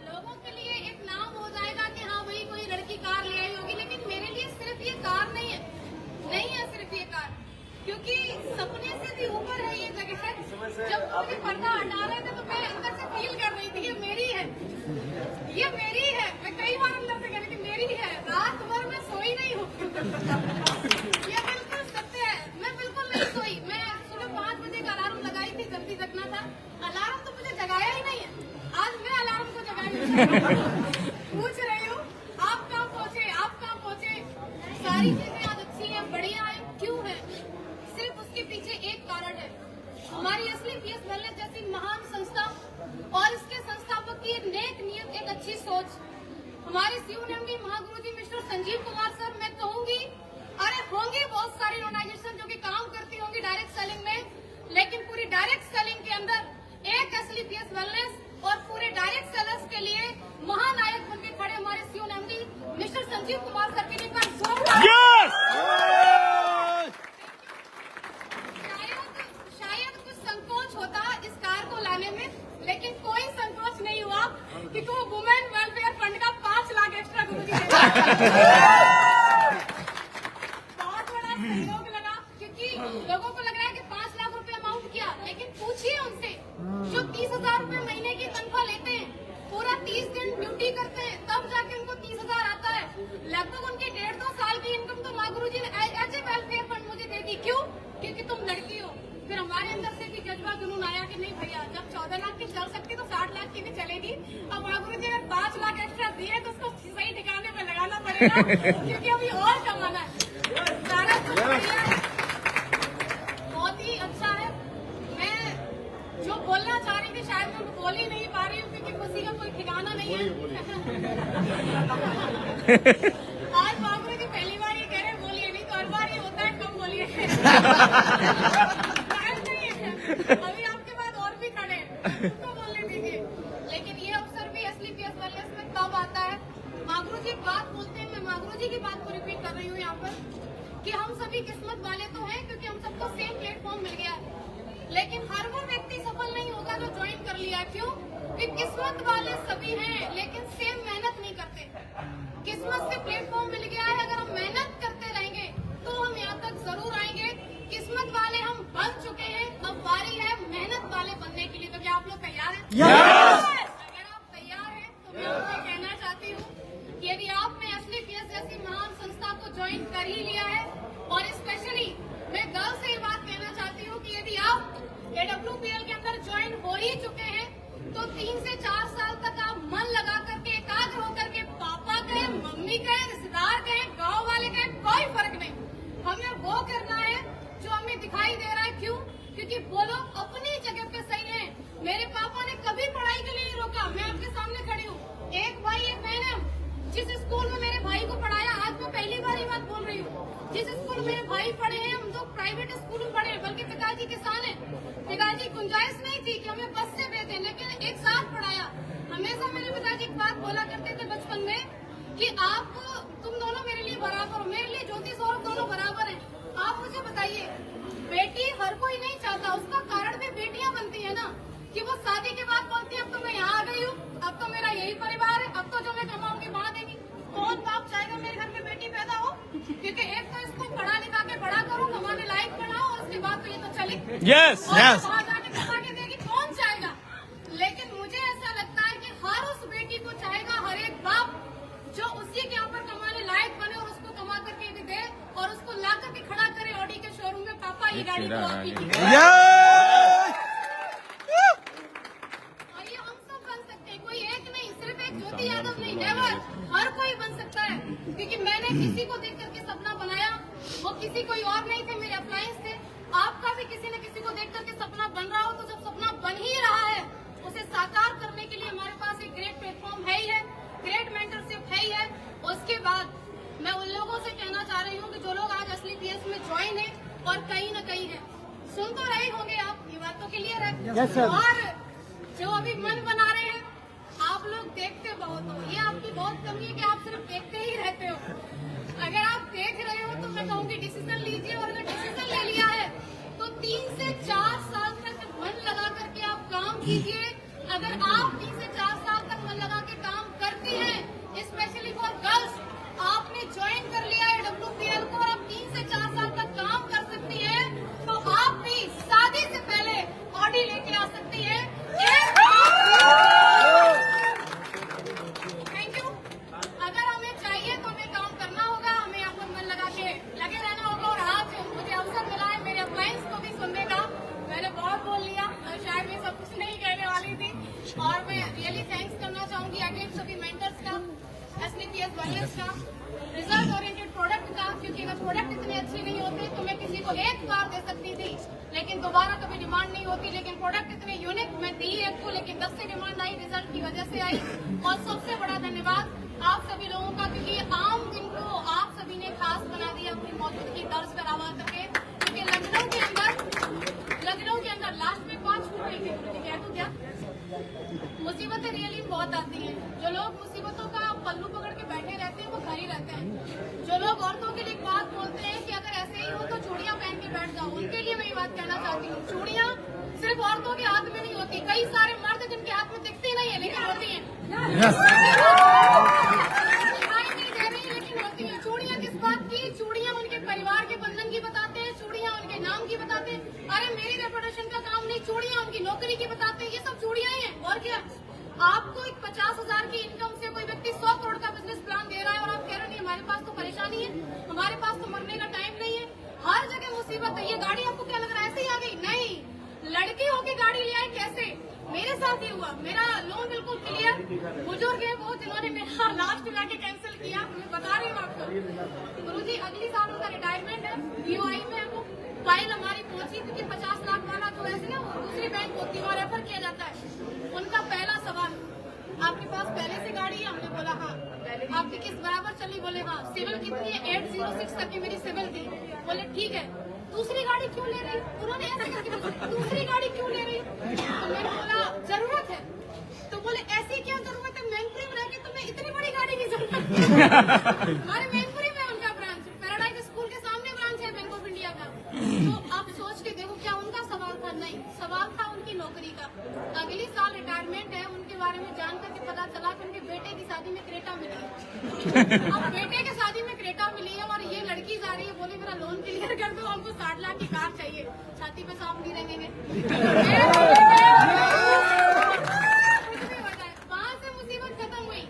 लोगों के लिए एक नाम हो जाएगा कि हाँ भाई कोई लड़की कार ले आई होगी, लेकिन मेरे लिए सिर्फ ये कार नहीं है सिर्फ ये कार, क्योंकि सपने से भी ऊपर है ये जगह है। जब मुझे पर्दा हटा रहे थे तो मैं अंदर से फील कर रही थी ये मेरी है, ये मेरी है। मैं कई बार अंदर से कह रही थी मेरी है, रात भर मैं सोई नहीं हूँ। ये बिल्कुल सत्य है, मैं बिल्कुल नहीं सोई। मैं सुबह 5 बजे का अलार्म लगाई थी, जल्दी जगना था। अलार्म तो मुझे जगाया ही नहीं है, आज मैं अलार्म को जगाई। पूछ रही हूँ आप कहाँ पहुँचे, आप कहाँ पहुँचे। सारी चीजें आज अच्छी है, बढ़िया है। क्यों है? सिर्फ उसके पीछे एक कारण है, हमारी एसलीपीएस वेलनेस जैसी महान संस्था और इसके संस्थापक की एक नेक नियत, एक अच्छी सोच। हमारे सीयूएमडी महागुरुजी मिस्टर संजीव कुमार सर, मैं कहूंगी अरे होंगी बहुत सारी ऑर्गेनाइजेशन जो कि काम करती होंगी डायरेक्ट सेलिंग में, लेकिन पूरी डायरेक्ट सेलिंग के अंदर एक एसलीपीएस वेलनेस और पूरे डायरेक्ट सेलर्स के लिए महानायक बनके खड़े हमारे सीयूएमडी मिस्टर संजीव कुमार सर के लिए शायद कुछ संकोच होता इस कार को लाने में, लेकिन कोई संकोच नहीं हुआ क्योंकि वो वुमेन वेलफेयर फंड का 5 लाख एक्स्ट्रा गुरुजी ने बहुत बड़ा सहयोग लगा, क्योंकि लोगों को लग रहा है कि 5 लाख रुपए अमाउंट क्या, लेकिन पूछिए उनसे जो 30,000 रुपए महीने की तनख्वाह लेते हैं, पूरा 30 दिन ड्यूटी करते हैं, तब जाके उनको 30,000 आता है। लगभग उनकी 1.5-2 साल की इनकम तो माँ फिर हमारे अंदर से भी जज्बा जुनून आया कि नहीं भैया, जब 14 लाख की चल सकती तो 60 लाख की भी चलेगी। अब मागुरु जी अगर 5 लाख एक्स्ट्रा दिए तो उसको सही ठिकाने पे लगाना पड़ेगा क्योंकि अभी और कमाना है। सारा कुछ बढ़िया है, बहुत ही अच्छा है। मैं जो बोलना चाह रही थी शायद मैं बोल ही नहीं पा रही हूँ क्योंकि खुशी का कोई ठिकाना नहीं है। आज मागुरु जी पहली बार ये कह रहे बोलिए, नहीं तो हर बार ये होता है कम बोलिए। अभी आपके बाद और भी खड़े उनको बोलने दीजिए। लेकिन ये अवसर भी SLPS वेलनेस में तब आता है। मागुरु जी बात बोलते हैं, मैं मागुरु जी की बात को रिपीट कर रही हूँ यहाँ पर कि हम सभी किस्मत वाले तो हैं क्योंकि हम सबको सेम प्लेटफॉर्म मिल गया है। लेकिन हर वो व्यक्ति सफल नहीं होगा जो ज्वाइन कर लिया। क्यों? कि किस्मत वाले सभी हैं लेकिन सेम मेहनत नहीं करते। किस्मत से प्लेटफॉर्म मिल गया है, अगर हम मेहनत करते रहेंगे तो हम यहाँ तक जरूर आएंगे। किस्मत वाले हम बन चुके हैं, अब बारी है मेहनत वाले बनने के लिए। तो क्या आप लोग तैयार हैं? अगर आप तैयार हैं तो मैं आपसे कहना चाहती हूँ कि यदि आपने SLPS जैसी महान संस्था को ज्वाइन कर ही लिया है, और स्पेशली मैं गर्व से ये बात कहना चाहती हूँ कि यदि आप AWPL के अंदर ज्वाइन हो ही चुके हैं तो 3 से 4 साल तक आप मन लगा करके एकाग्र होकर के पापा कहें, मम्मी कहें, रिश्तेदार कहें, गाँव वाले कहें, कोई फर्क नहीं, हमें वो करना है जो हमें दिखाई दे रहा है। क्यों? क्योंकि वो लोग अपनी जगह पे सही हैं। मेरे पापा ने कभी पढ़ाई के लिए नहीं रोका। मैं आपके सामने खड़ी हूँ, एक भाई एक बहन है। जिस स्कूल में मेरे भाई को पढ़ाया, आज मैं पहली बार ये बात बोल रही हूँ, जिस स्कूल में मेरे भाई पढ़े हैं हम तो प्राइवेट स्कूल में पढ़े, बल्कि पिताजी किसान है। पिताजी गुंजाइश नहीं थी कि हमें बस से भेजें, लेकिन एक साथ पढ़ाया। हमेशा मेरे पिताजी एक बात बोला करते थे बचपन में कि आप तुम दोनों मेरे लिए बराबर हो। मेरे लिए ज्योति सौरभ दोनों बराबर हैं। आप मुझे बताइए, बेटी हर कोई नहीं चाहता, उसका कारण भी बेटियां बनती है ना, कि वो शादी के बाद बोलती है अब तो मैं यहाँ आ गई हूँ, अब तो मेरा यही परिवार है, अब तो जो मैं कमाऊंगी वहाँ देगी। कौन बाप चाहेगा मेरे घर में बेटी पैदा हो? क्योंकि एक तो इसको पढ़ा लिखा के बड़ा करो, कमाने लायक बनाओ, और उसके बाद तो ये तो चले वहाँ जाके कमा के देगी, कौन चाहेगा? लेकिन मुझे ऐसा लगता है कि हर उस बेटी को चाहेगा, हर एक बाप जो उसी के ऊपर कमाने लायक बने और उसको कमा करके भी दे और उसको ला करके खड़ा करे ऑडी के शोरूम में, पापा ये गाड़ी तो आपकी है। और ये हम सब बन सकते हैं, कोई एक नहीं, सिर्फ एक ज्योति यादव नहीं, नेवर, हर कोई बन सकता है। क्योंकि मैंने किसी को देख करके सपना बनाया, वो किसी कोई और नहीं थे, मेरे अप्लायंस थे। आपका भी किसी न किसी को देख करके सपना बन रहा हो, तो जब सपना बन ही रहा है उसे साकार करने के लिए हमारे पास एक ग्रेट प्लेटफॉर्म है ही है, ग्रेट मेंटरशिप है ही है। उसके बाद मैं उन लोगों से कहना चाह रही हूँ कि जो लोग आज SLPS में ज्वाइन है और कहीं न कहीं है, सुन तो रहे होंगे आप, ये बात तो क्लियर है। और जो अभी मन बना रहे हैं, आप लोग देखते बहुत हो, ये आपकी बहुत कमी है कि आप सिर्फ देखते ही रहते हो। अगर आप देख रहे हो तो मैं कहूँगी डिसीजन लीजिए, और अगर डिसीजन ले लिया है तो 3 से 4 साल तक मन लगा करके आप काम कीजिए। अगर आप 3 से 4 साल तक मन लगा के काम करती हैं, स्पेशली फॉर गर्ल्स, आपने ज्वाइन कर लिया है AWPL को और आप 3 से 4 साल तक काम कर सकती हैं, तो आप भी शादी से पहले ऑडी लेके आ सकती हैं। Thank you. अगर हमें चाहिए तो हमें काम करना होगा, हमें यहाँ पर मन लगा के लगे रहना होगा। और आज मुझे अवसर मिला है मेरे अप्लायंस को भी सुनने का, मैंने बहुत बोल लिया और शायद मैं सब कुछ नहीं कहने वाली थी। और मैं रियली थैंक्स करना चाहूंगी अगेन सभी मेंटर्स का, SLPS वेलनेस का, रिजल्ट ओरिएंटेड प्रोडक्ट का, क्योंकि अगर प्रोडक्ट इतने अच्छे नहीं होते तो मैं किसी को एक बार दे सकती थी लेकिन दोबारा कभी डिमांड नहीं होती। लेकिन प्रोडक्ट इतने यूनिक मैं दी एक को, लेकिन 10 से डिमांड आई, रिजल्ट की वजह से आई। और सबसे बड़ा धन्यवाद आप सभी लोगों का, क्योंकि आम दिन को आप सभी ने खास बना दिया अपनी मौजूदगी दर्ज करावा करके। क्योंकि लखनऊ के अंदर लास्ट में 5 छूट रही थी, कह दूं क्या? मुसीबतें रियली बहुत आती हैं। जो लोग मुसीबतों का पल्लू पकड़ के बैठे रहते हैं वो घर ही रहते हैं। जो लोग औरतों के लिए एक बात बोलते हैं कि अगर ऐसे ही हो तो चूड़ियां पहन के बैठ जाओ, उनके लिए मैं ये बात कहना चाहती हूँ, चूड़ियां सिर्फ औरतों के हाथ में नहीं होती, कई सारे मर्द जिनके हाथ में दिखती नहीं है लेकिन होती है, दिखाई नहीं दे रही लेकिन होती है। चूड़ियां किस बात की? चूड़ियां उनके परिवार के बंधन की बताते हैं, चूड़ियां उनके नाम की बताते हैं। अरे मेरी रेपुटेशन का काम नहीं, चूड़ियां उनकी नौकरी की बताते हैं। ये सब चूड़ियां ही है और क्या? आपको एक 50,000 की इनकम से कोई व्यक्ति 100 करोड़ का बिजनेस प्लान दे रहा है और आप कह रहे हैं हमारे पास तो परेशानी है, हमारे पास तो मरने का टाइम नहीं है। हर जगह मुसीबत है। ये गाड़ी आपको क्या लग रहा है ऐसे ही आ गई? नहीं, लड़की होके गाड़ी ले आई। कैसे? मेरे साथ ही हुआ। मेरा लोन बिल्कुल क्लियर, बुजुर्ग है बहुत, इन्होंने मेरा लास्ट में आके कैंसिल किया। मैं बता रही हूँ आपको गुरुजी, अगली साल उनका रिटायरमेंट है, BOI में है वो। फाइल हमारी पहुंची क्योंकि 50 लाख वाला तो ऐसे ना दूसरी बैंक होती है और रेफर किया जाता है। उनका पहला सवाल, आपके पास पहले से गाड़ी है? हमने बोला हाँ। आपकी किस बराबर चली? बोले हाँ। सिविल कितनी है? 806 तक की मेरी सिविल थी। बोले ठीक है, दूसरी गाड़ी क्यों ले रही? उन्होंने ऐसे करके पूछा, दूसरी गाड़ी क्यों ले रही? तो मैंने बोला जरूरत है। तो बोले ऐसी क्या जरूरत है, मैनपुरी में रह के तुम्हें इतनी बड़ी गाड़ी की जरूरत है? हमारे मैनपुरी में उनका ब्रांच, पैराडाइज स्कूल के सामने ब्रांच है बैंक ऑफ इंडिया का। तो आप सोच के देखो, क्या उनका सवाल था? नहीं, सवाल था उनकी नौकरी का। अगली साल रिटायरमेंट है, उनके बारे में जान करके पता चला कि उनके बेटे की शादी में क्रेटा मिली है। अब बेटे की शादी में क्रेटा मिली है और ये लड़की जा रही है, बोले मेरा लोन क्लियर कर दो, हमको 60 लाख की कार चाहिए। छाती पे सांप नहीं रहेंगे। वहाँ से मुसीबत खत्म हुई।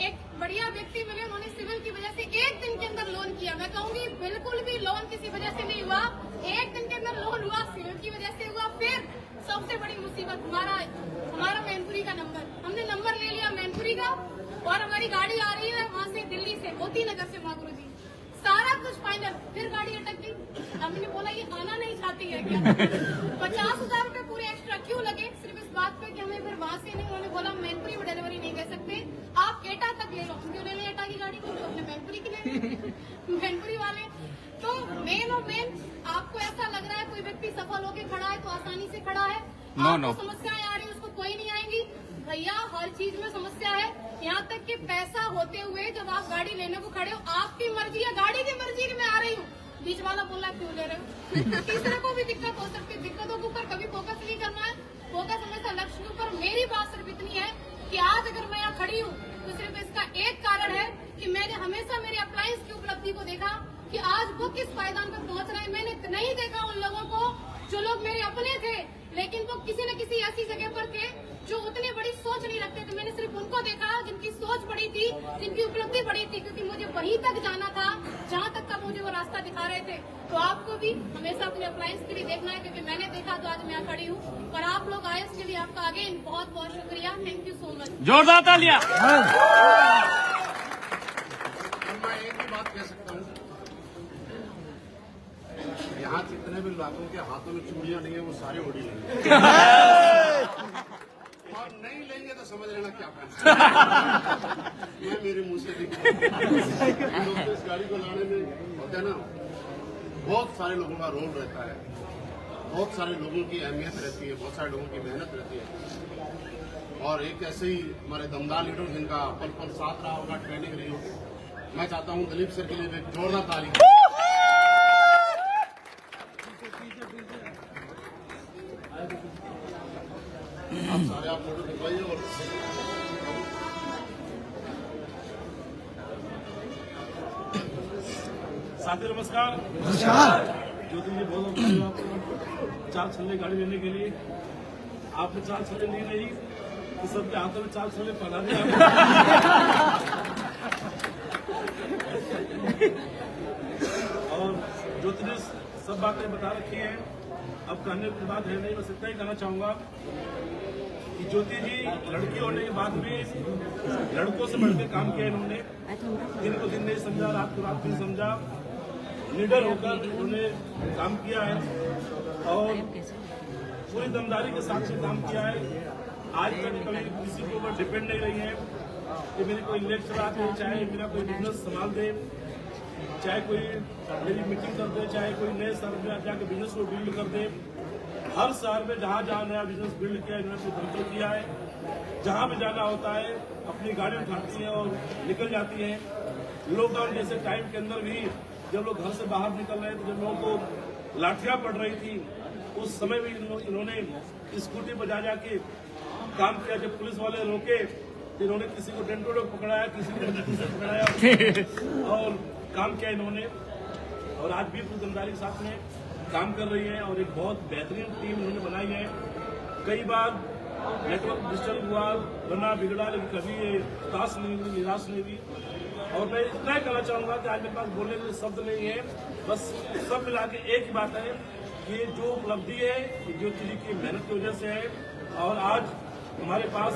एक बढ़िया व्यक्ति मिले, उन्होंने सिविल की वजह से 1 दिन के अंदर लोन किया। मैं कहूंगी बिल्कुल भी लोन किसी वजह से नहीं हुआ, 1 दिन के अंदर लोन हुआ, सिविल की वजह से हुआ। फिर सबसे बड़ी मुसीबत हमारा मैनपुरी का नंबर, हमने नंबर ले लिया मैनपुरी का और हमारी गाड़ी आ रही है वहाँ से, दिल्ली से, मोती नगर से, माँ गुरुजी सारा कुछ फाइनल। फिर गाड़ी अटक गई। हमने बोला ये आना नहीं चाहती है क्या? 50,000 रुपए पूरे एक्स्ट्रा क्यों लगे? सिर्फ इस बात पे कि हमें फिर वहाँ से नहीं, उन्होंने बोला मैनपुरी में डिलीवरी नहीं दे सकते, आप एटा तक ले लो। क्यों ले लो एटा की गाड़ी? क्योंकि अपने मैनपुरी की ले लो। मैनपुरी वाले तो मेन और मेन, आपको ऐसा लग रहा है कोई व्यक्ति सफल होकर खड़ा है तो आसानी से खड़ा है? आपको समस्याएं आ रही है, उसको कोई नहीं आएंगी भैया। हर चीज में समस्या है, यहाँ तक कि पैसा होते हुए जब आप गाड़ी लेने को खड़े हो, आपकी मर्जी है, गाड़ी की मर्जी की मैं आ रही हूँ, बीच वाला बोला क्यों ले रहे हो? तीसरे को भी दिक्कत हो सकती है। दिक्कतों के ऊपर कभी फोकस नहीं करना है, फोकस हमेशा लक्ष्य के ऊपर। मेरी बात सिर्फ इतनी है कि आज अगर मैं यहाँ खड़ी हूँ तो सिर्फ इसका एक कारण है कि मैंने हमेशा मेरे अप्लायंस की उपलब्धि को देखा कि आज वो किस पायदान पर पहुंच रहे हैं। मैंने नहीं देखा उन लोगों को जो लोग मेरे अपने थे, लेकिन वो किसी न किसी ऐसी जगह पर थे जो उतनी बड़ी सोच नहीं रखते थे। मैंने सिर्फ उनको देखा जिनकी सोच बड़ी थी, जिनकी उपलब्धि बड़ी थी, क्योंकि मुझे वहीं तक जाना था जहाँ तक का मुझे वो रास्ता दिखा रहे थे। तो आपको भी हमेशा अपने अप्लायंस के लिए देखना है, क्योंकि मैंने देखा तो आज मैं यहाँ खड़ी हूँ। और आप लोग आए उसके लिए आपका अगेन बहुत बहुत शुक्रिया। Thank you so much. जोरदार तालियां। मैं एक ही बात कह सकता हूँ, यहाँ जितने भी लोगों के हाथों में चूड़ियां नहीं है वो सारे ओढ़ी लेंगे और नहीं लेंगे तो समझ लेना क्या करना। मैं मेरे मुंह से दिख इस गाड़ी को लाने में होता है ना, बहुत सारे लोगों का रोल रहता है, बहुत सारे लोगों की अहमियत रहती है, बहुत सारे लोगों की मेहनत रहती है। और एक ऐसे ही हमारे दमदार लीडर जिनका पल पल साथ रहा होगा, ट्रेनिंग रही होगी। मैं चाहता हूँ दिलीप सर के लिए भी जोरदार ताली। आप सारे आप फोटो दिखवाइए। और साथी नमस्कार। ज्योति जी बहुत आपको 4 छल्ले गाड़ी लेने के लिए। आपने 4 छल्ले लिए नहीं तो सबके हाथों में 4 छल्ले पहना दिया। और ज्योति ने सब बातें बता रखी है, अब कहने की बात है नहीं। बस इतना ही कहना चाहूंगा कि ज्योति जी लड़की होने के बाद भी लड़कों से बढ़कर काम किया इन्होंने। दिन को दिन नहीं समझा, रात को रात नहीं समझा, लीडर होकर उन्होंने काम किया है और पूरी दमदारी के साथ से काम किया है। आज तक कभी किसी के ऊपर डिपेंड नहीं रही है कि मेरी कोई लेक्चर आते हैं, चाहे मेरा कोई बिजनेस संभाल दे, चाहे कोई मेरी मीटिंग कर दे, चाहे कोई नए शहर में जाकर बिजनेस को बिल्ड कर दे। हर शहर में जहाँ जहाँ नया बिजनेस बिल्ड किया इन्होंने कंट्रोल किया है। जहाँ भी जाना होता है अपनी गाड़ी उठाती है और निकल जाती है। लॉकडाउन जैसे टाइम के अंदर भी जब लोग घर से बाहर निकल रहे थे, जब लोगों को लाठियां पड़ रही थी, उस समय भी इन्होंने स्कूटी पर जा जाके काम किया। जब पुलिस वाले रोके तो इन्होंने किसी को डेंटो पकड़ाया, किसी को पकड़ाया और काम किया इन्होंने। और आज भी पूरी जिम्मेदारी के साथ में काम कर रही है और एक बहुत बेहतरीन टीम इन्होंने बनाई है। कई बार नेटवर्क डिजिटल हुआ, बना बिगड़ा, लेकिन कभी ये उदास नहीं हुई, निराश नहीं हुई और मैं इतना ही कहना चाहूंगा कि आज मेरे पास बोलने के लिए शब्द नहीं है, बस सब मिला के एक ही बात है कि ये जो उपलब्धि है ये ज्योति जी की मेहनत की वजह से है। और आज हमारे पास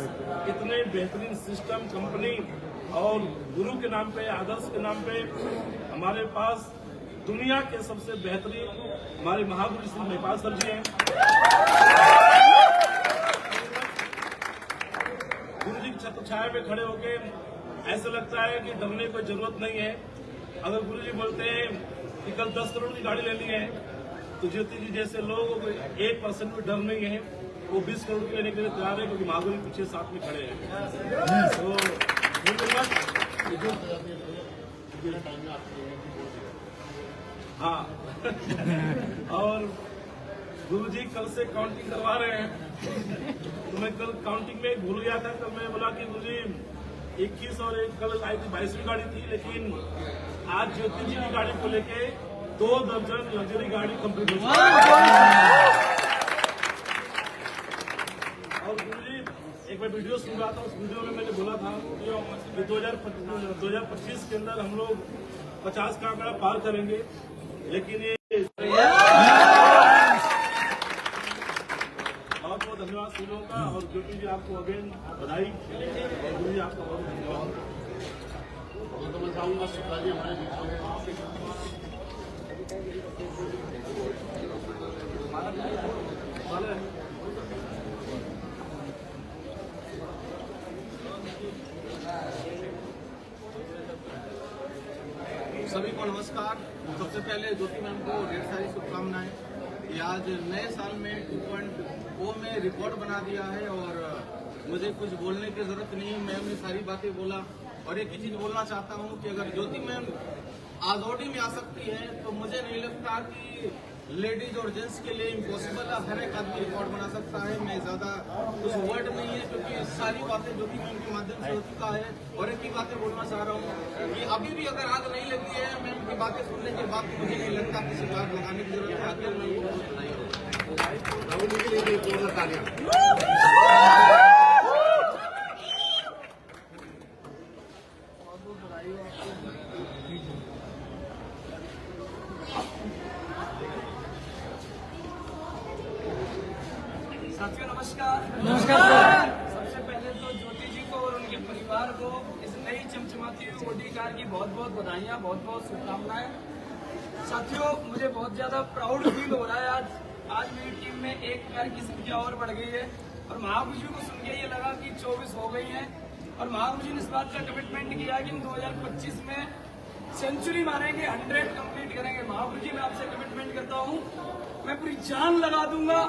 इतने बेहतरीन सिस्टम, कंपनी और गुरु के नाम पे, आदर्श के नाम पे हमारे पास दुनिया के सबसे बेहतरीन हमारे महागुरु श्री महिपाल सर जी हैं। गुरु जी की छत्र छाया पे खड़े होके ऐसा लगता है कि डरने की जरूरत नहीं है। अगर गुरु जी बोलते हैं कि कल 10 करोड़ की गाड़ी लेनी है तो ज्योति जी जैसे लोगों को 1% भी डर नहीं है, वो 20 करोड़ की लेने के लिए तैयार है, क्योंकि महागुरु पीछे साथ में खड़े हैं। तो हाँ और गुरु जी कल से काउंटिंग करवा रहे हैं, तो मैं कल काउंटिंग में भूल गया था। कल मैं बोला कि गुरु जी 21 और एक कल आई थी 22वीं गाड़ी थी, लेकिन आज ज्योति जी की गाड़ी को लेके 2 दर्जन लग्जरी गाड़ी कंप्लीट हो चुकी है। और गुरु जी एक मैं वीडियो सुन रहा था, उस वीडियो में मैंने बोला था कि 2025 के अंदर हम लोग 50 का आंकड़ा पार करेंगे, लेकिन ये बहुत बहुत धन्यवाद सुनों का। और ज्योति जी आपको अगेन बधाई, और गुरु जी आपका बहुत धन्यवाद। तो मैं चाहूंगा शुक्ला जी हमारे बीच में सभी को नमस्कार। सबसे पहले ज्योति मैम को ढेर सारी शुभकामनाएं कि आज नए साल में 2.0 में रिकॉर्ड बना दिया है और मुझे कुछ बोलने की जरूरत नहीं, मैम ने सारी बातें बोला। और एक ही चीज बोलना चाहता हूं कि अगर ज्योति मैम आजोडी में आ सकती है तो मुझे नहीं लगता कि लेडीज और जेंट्स के लिए इम्पॉसिबल है। हर एक आदमी रिकॉर्ड बना सकता है। मैं ज्यादा कुछ वर्ड नहीं है, क्योंकि सारी बातें ज्योति मैम के माध्यम से हो चुका है। और एक ही बातें बोलना चाह रहा हूँ कि अभी भी अगर आग नहीं लगी है, मैम की बातें सुनने के बाद मुझे नहीं लगता किसी को आग लगाने की जरूरत है। आगे मैं वो नहीं साथियों नमस्कार। नमस्कार। सबसे पहले तो ज्योति जी को और उनके परिवार को इस नई चमचमाती हुई ऑडी कार की बहुत बहुत बधाइयाँ, बहुत बहुत शुभकामनाएं। साथियों मुझे बहुत ज्यादा प्राउड फील हो रहा है। आज मेरी टीम में एक कार की संख्या और बढ़ गई है और महागुरु जी को सुन के ये लगा कि 24 हो गई है। और महागुरु जी ने इस बात का कमिटमेंट किया कि हम 2025 में सेंचुरी मारेंगे, 100 कंप्लीट करेंगे। महागुरु जी मैं आपसे कमिटमेंट करता हूँ, मैं पूरी जान लगा दूंगा।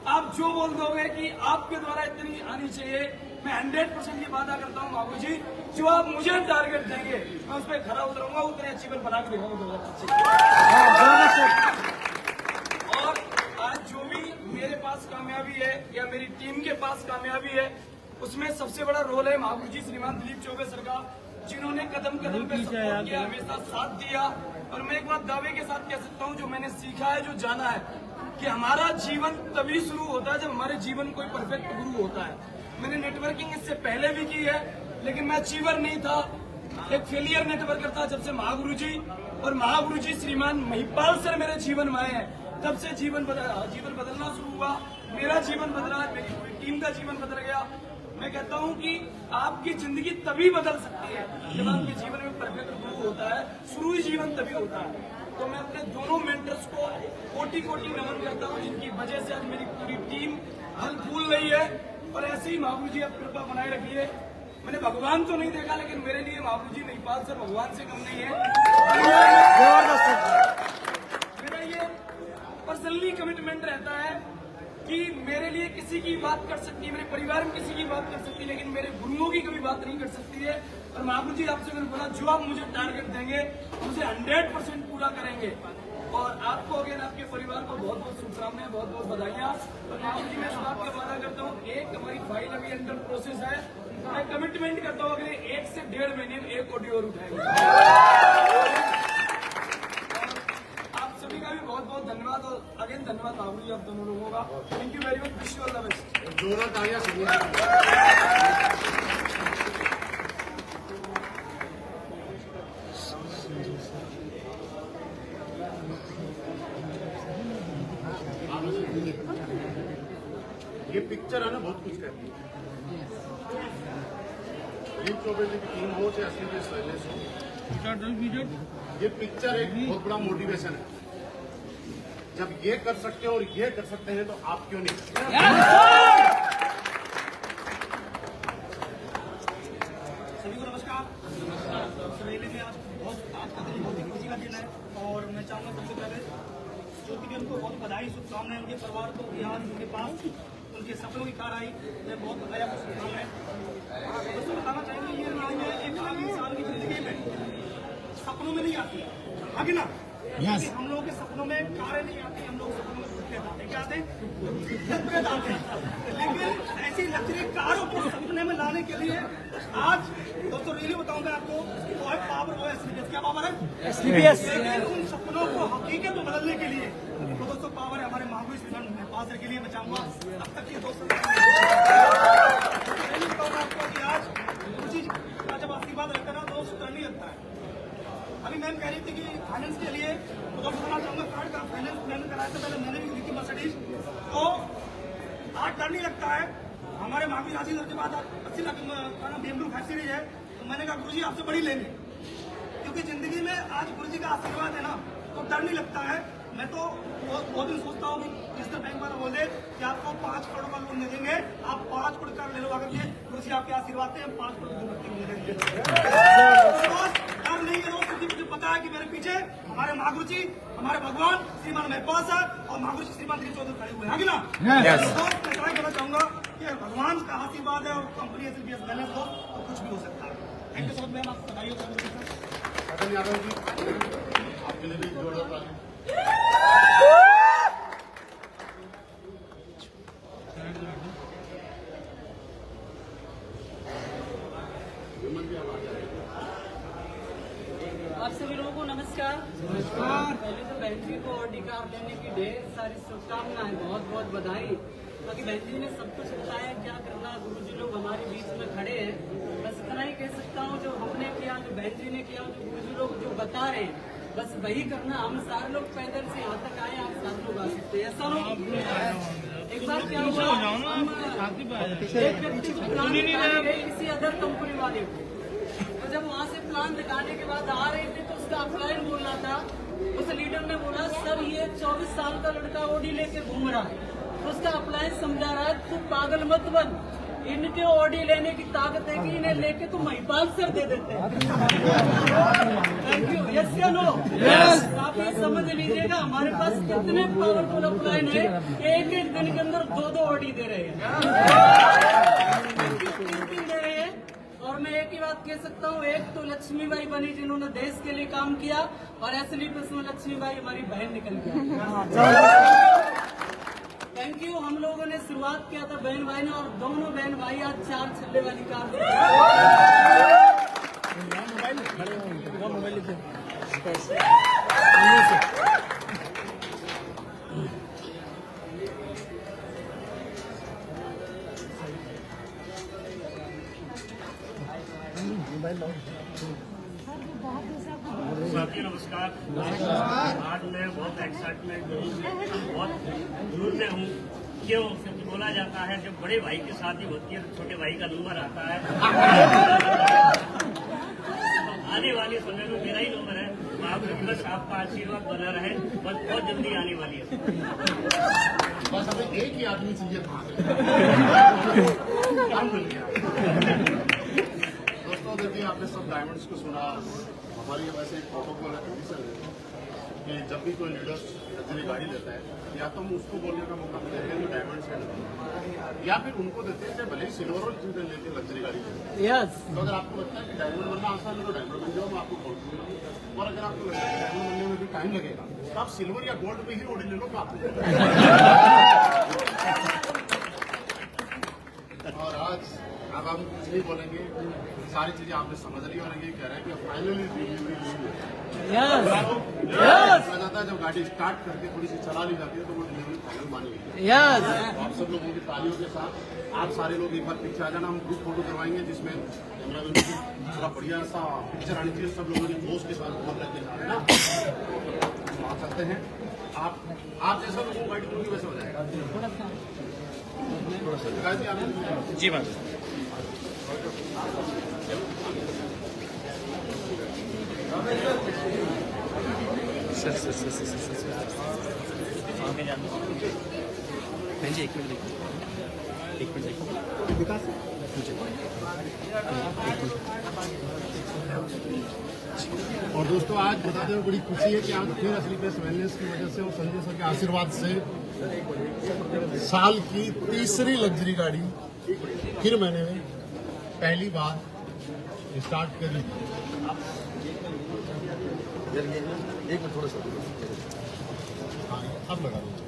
आप जो बोल दोगे कि आपके द्वारा इतनी आनी चाहिए, मैं 100% की वादा करता हूँ महागुरु जी, जो आप मुझे टारगेट देंगे मैं उस पर खरा उतरूंगा, उतने अचीवमेंट बना के दिखाऊंगा 2025। और आज जो भी मेरे पास कामयाबी है या मेरी टीम के पास कामयाबी है, उसमें सबसे बड़ा रोल है महागुरु जी श्रीमान दिलीप चौबे सर का, जिन्होंने कदम कदम पे सपोर्ट किया, हमेशा साथ दिया। और मैं एक बात दावे के साथ कह सकता हूँ, जो मैंने सीखा है, जो जाना है, कि हमारा जीवन तभी शुरू होता है जब हमारे जीवन कोई परफेक्ट गुरु होता है। मैंने नेटवर्किंग इससे पहले भी की है, लेकिन मैं अचीवर नहीं था, एक फेलियर नेटवर्कर था। जब से महागुरु जी और महागुरु जी श्रीमान महिपाल सर मेरे जीवन में आए हैं, तब से जीवन बदलना शुरू हुआ। मेरा जीवन बदला, मेरी पूरी टीम का जीवन बदल गया। मैं कहता हूं कि आपकी जिंदगी तभी बदल सकती है जब आपके जीवन में परफेक्ट गुरु होता है, शुरू ही जीवन तभी होता है। तो मैं अपने दोनों मेंटर्स को कोटि कोटि नमन करता हूं, जिनकी वजह से आज मेरी पूरी टीम फल फूल रही है। और ऐसे ही महागुरु जी आप कृपा बनाए रखिए। मैंने भगवान तो नहीं देखा, लेकिन मेरे लिए महागुरु जी महिपाल सर भगवान से कम नहीं है। मेरा ये पर्सनली कमिटमेंट रहता है कि मेरे लिए किसी की बात कर सकती है, मेरे परिवार में किसी की बात कर सकती है, लेकिन मेरे गुरुओं की कभी बात नहीं कर सकती है। और महागुरु जी आपसे मैंने बोला, जो आप मुझे टारगेट देंगे उसे 100% पूरा करेंगे। और आपको अगेन आपके परिवार को बहुत बहुत शुभकामनाएं, बहुत बहुत बधाइयाँ। और महागुरु जी मैं इस बात का वादा करता हूँ, एक हमारी फाइल अभी अंडर प्रोसेस है, मैं कमिटमेंट करता हूँ अगले 1 से 1.5 महीने में एक ऑडियो और उठाएंगे। आप सभी का भी बहुत बहुत धन्यवाद और अगेन धन्यवाद महागुरु जी आप दोनों लोगों का। Thank you very much, wish you all the best. जोरदार तालियां सुनिए। ये पिक्चर है ना बहुत कुछ कहती है। दिलीप चौबे जी की टीम हो चाहे असली शैलेश हो, ये पिक्चर एक बहुत बड़ा मोटिवेशन है। जब ये कर सकते हैं और ये कर सकते हैं तो आप क्यों नहीं? सभी को नमस्कार। सवेरे में आज का दिन बहुत ही खुशी का दिन है और मैं चाहूँगा सबसे पहले ज्योति बहन को बहुत बधाई, शुभकामनाएं उनके परिवार को कि आज उनके पास उनके सपनों की कार आई। मैं बहुत बधाई आपको शुभकामनाएं। दोस्तों बताना चाहेंगे ये लड़ाई है एक आम इंसान की जिंदगी में सपनों में नहीं आती, आगे ना क्योंकि हम लोगों के सपनों में कारें नहीं आती, हम लोग सपनों में क्या आते हैं, लेकिन ऐसी लग्जरी कारों को सपने में लाने के लिए आज दोस्तों रियली बताऊंगा आपको वो है पावर, वो एसटीपीएस। क्या पावर है? एसटीपीएस। लेकिन उन सपनों को हकीकत में बदलने के लिए तो दोस्तों पावर है हमारे महावीर श्रीमान पास के लिए मैं चाहूंगा अब तक ये दोस्तों बताऊंगा आपको कि आज कुछ चीज जब आशीर्वाद रहता है ना दोस्त करनी लगता है। अभी मैम कह रही थी कि फाइनेंस के लिए तो बताना चाहूंगा कार्ड का फाइनेंस मैंने कराया था, पहले मैंने भी ली थी मर्सिडीज, तो आज डर नहीं लगता है। हमारे महावीर राजी के बाद 80 लाख का BMW 5 सीरीज है, तो मैंने कहा गुरुजी आपसे बड़ी लेंगे, क्योंकि जिंदगी में आज गुरुजी का आशीर्वाद है ना तो डर नहीं लगता है। मैं तो बहुत दिन सोचता हूँ कि रिजर्व बैंक वाला बोले कि आपको 5 करोड़ का लोन दे देंगे, आप 5 करोड़ का ले लो, अगर ये गुरुजी आपके आशीर्वाद से हम 5 करोड़ लोन दे देंगे। डर नहीं है दोस्त, क्योंकि मुझे पता है कि मेरे पीछे हमारे महागुरु जी, हमारे भगवान श्रीमान मेहपाल सर और महागुरु जी श्रीमान दिलीप चौधरी खड़े हुए हैं ना। दोस्त मैं ट्राई करना चाहूंगा कि भगवान का आशीर्वाद है और कंपनी एसटीपीएस बैलेंस हो तो कुछ भी हो सकता है। Thank you so much ma'am, आपको बधाई हो। सचिन यादव जी आपके लिए भी जोरदार ताली। आप सभी लोगों को नमस्कार। पहले तो बहन जी को ऑडी कार लेने की ढेर सारी शुभकामनाएं, बहुत बहुत बधाई। बाकी बहन जी ने सब कुछ बताया क्या करना, गुरुजी लोग हमारे बीच में खड़े हैं। बस इतना ही कह सकता हूँ जो हमने किया, जो बहन जी ने किया, जो गुरुजी लोग जो बता रहे हैं बस वही करना। हम सारे लोग पैदल से यहाँ तक आए, आप सारे लोग आ सकते हैं। ऐसा लोग एक बार क्या हुआ, हम एक व्यक्ति को प्लान दिखाने गए किसी अदर कंपनी वाले को, तो जब वहाँ से प्लान दिखाने के बाद आ रहे थे तो उसका अपलाइन बोलना था। उस लीडर ने बोला सर ये 24 साल का लड़का ऑडी लेके घूम रहा है, तो उसका अपलाइन समझा रहा है तू पागल मत बन, इनके ऑडी लेने की ताकत है कि इन्हें लेके तो महिपाल सर दे देते हैं। Thank you. यस या नो? आप ये समझ लीजिएगा हमारे पास कितने पावरफुल अपलाइन है, एक एक दिन के अंदर 2-2 ऑडी दे रहे हैं, 3 दे रहे हैं। और मैं एक ही बात कह सकता हूँ, एक तो लक्ष्मीबाई बनी जिन्होंने देश के लिए काम किया, और एसलीपीएस में लक्ष्मीबाई हमारी बहन निकल गया। Thank you. हम लोगों ने शुरुआत किया था बहन भाई ने, और दोनों बहन भाई आज 4 छल्ले वाली कार दे रहे हैं। साथियों नमस्कार। आज मैं बहुत एक्साइटमेंट बहुत दूर में हूँ। क्यों? क्योंकि बोला जाता है जब बड़े भाई की शादी होती है तो छोटे भाई का नंबर आता है। आने वाले समय में मेरा ही नंबर है। आप बस आपका आशीर्वाद बना रहे, बस बहुत जल्दी आने वाली है। बस हमें एक ही आदमी चाहिए था, काम मिल गया। दोस्तों देखिए आपने सब डायमंड्स को सुना। हमारी वैसे एक प्रोटोकॉल है, कंडीशन है कि जब भी कोई लीडर लग्जरी गाड़ी लेता है या तो हम उसको बोलने का मौका देते हैं जो डायमंड्स है, या फिर उनको देते हैं भले ही सिल्वर और लेते हैं लग्जरी गाड़ी लेते हैं। तो अगर आपको लगता है कि डायमंड बनना आसान है तो डायमंड बन जाओ, मैं आपको बोल दूंगा। और अगर आपको लगता है कि डायमंड बनने में भी टाइम लगेगा तो आप सिल्वर या गोल्ड में ही ऑर्डर ले लो। और आज अब हम कुछ नहीं बोलेंगे, सारी चीजें आपने समझ ली और ये कह रहे हैं कि फाइनली डिलीवरी जाता है। जब गाड़ी स्टार्ट करके थोड़ी सी चला ली जाती है तो वो डिलीवरी फाइनल मानी गई है। तो आप सब लोगों की तालियों के साथ आप सारे लोग एक बार पीछे आ जाना, हम ग्रुप फोटो करवाएंगे जिसमें थोड़ा बढ़िया सा पिक्चर आनी चाहिए। सब लोगों के दोस्त के साथ बहुत लगते जा रहे हैं ना, आ सकते हैं आप जैसा लोगों को गाड़ी दूंगी वैसे हो जाएगा। जी मैम। सर आगे जाना बहन जी, 1 मिनट देखो, 1 मिनट देखो विकास और दोस्तों आज बताते हुए बड़ी खुशी है कि आज फिर असली प्रेस वेलनेस की वजह से और संजय सर के आशीर्वाद से साल की तीसरी लग्जरी गाड़ी फिर मैंने पहली बार स्टार्ट करी। एक मिनट थोड़ा सा हाँ अब लगा दीजिए,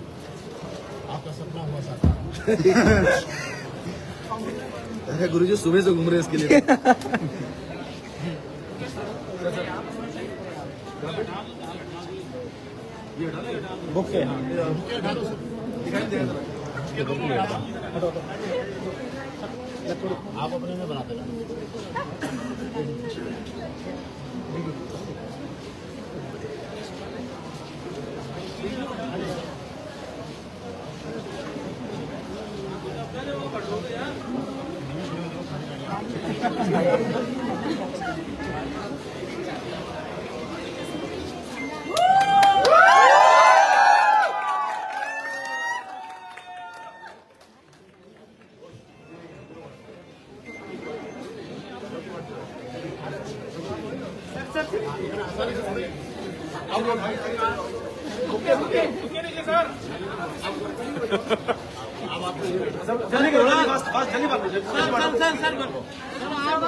आपका सपना हुआ साकार। अरे गुरुजी सुबह से घूम रहे इसके लिए। बुके हाँ आप अपने में बनाते हैं।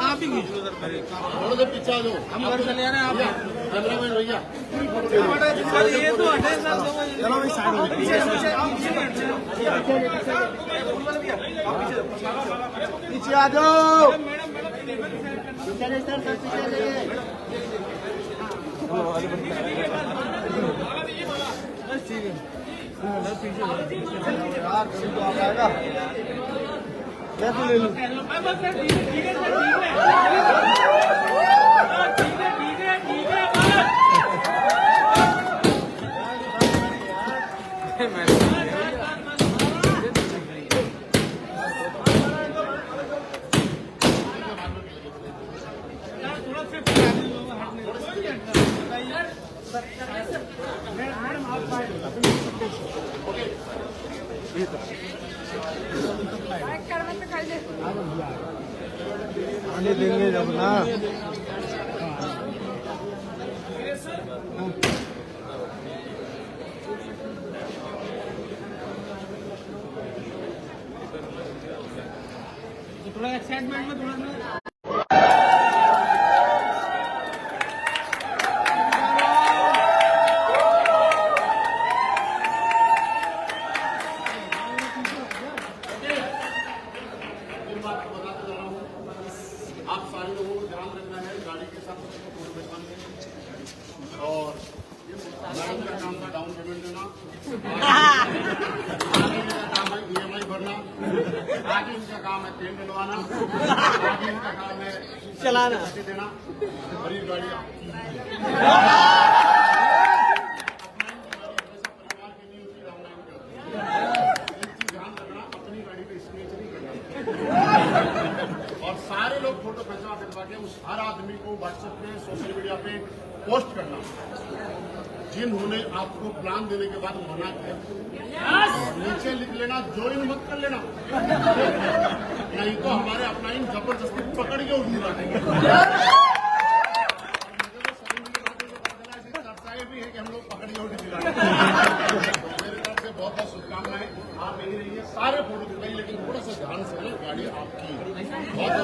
आप ही खींच लो सर, थोड़ा देर पीछे आ जाओ, हम घर चले आ रहे हैं। आप कैमरामैन भैया ये तो हटे सर, चलो भाई साइड में पीछे आ जाओ। मैं तो ले लूँ। आने देंगे जब ना। थोड़ा एक्साइटमेंट में थोड़ा आप सारे लोगों को ध्यान रखना है गाड़ी के साथ फोटो बैठाने और मैडम का काम का डाउन पेमेंट देना, आगे का काम है EMI भरना, आगे इनका काम है तेल डलवाना, आगे इनका काम है चलाना देना। और ये गाड़ी ध्यान रखना, अपनी गाड़ी पे स्केच नहीं करना और सारे लोग फोटो खिंचवा के उस हर आदमी को व्हाट्सएप पे सोशल मीडिया पे पोस्ट करना जिन्होंने आपको प्लान देने के बाद मना किया। नीचे लिख लेना, ज्वाइन मत कर लेना, नहीं तो हमारे अपना इन जबरदस्ती पकड़ के उठी रखेंगे। चर्चाएं भी है कि हम लोग पकड़ के उठी मेरी तरफ से बहुत बहुत शुभकामनाएं। आप यही रहिए, सारे फोटो दिखाइए लेकिन थोड़ा सा ध्यान से गाड़ी आपकी बहुत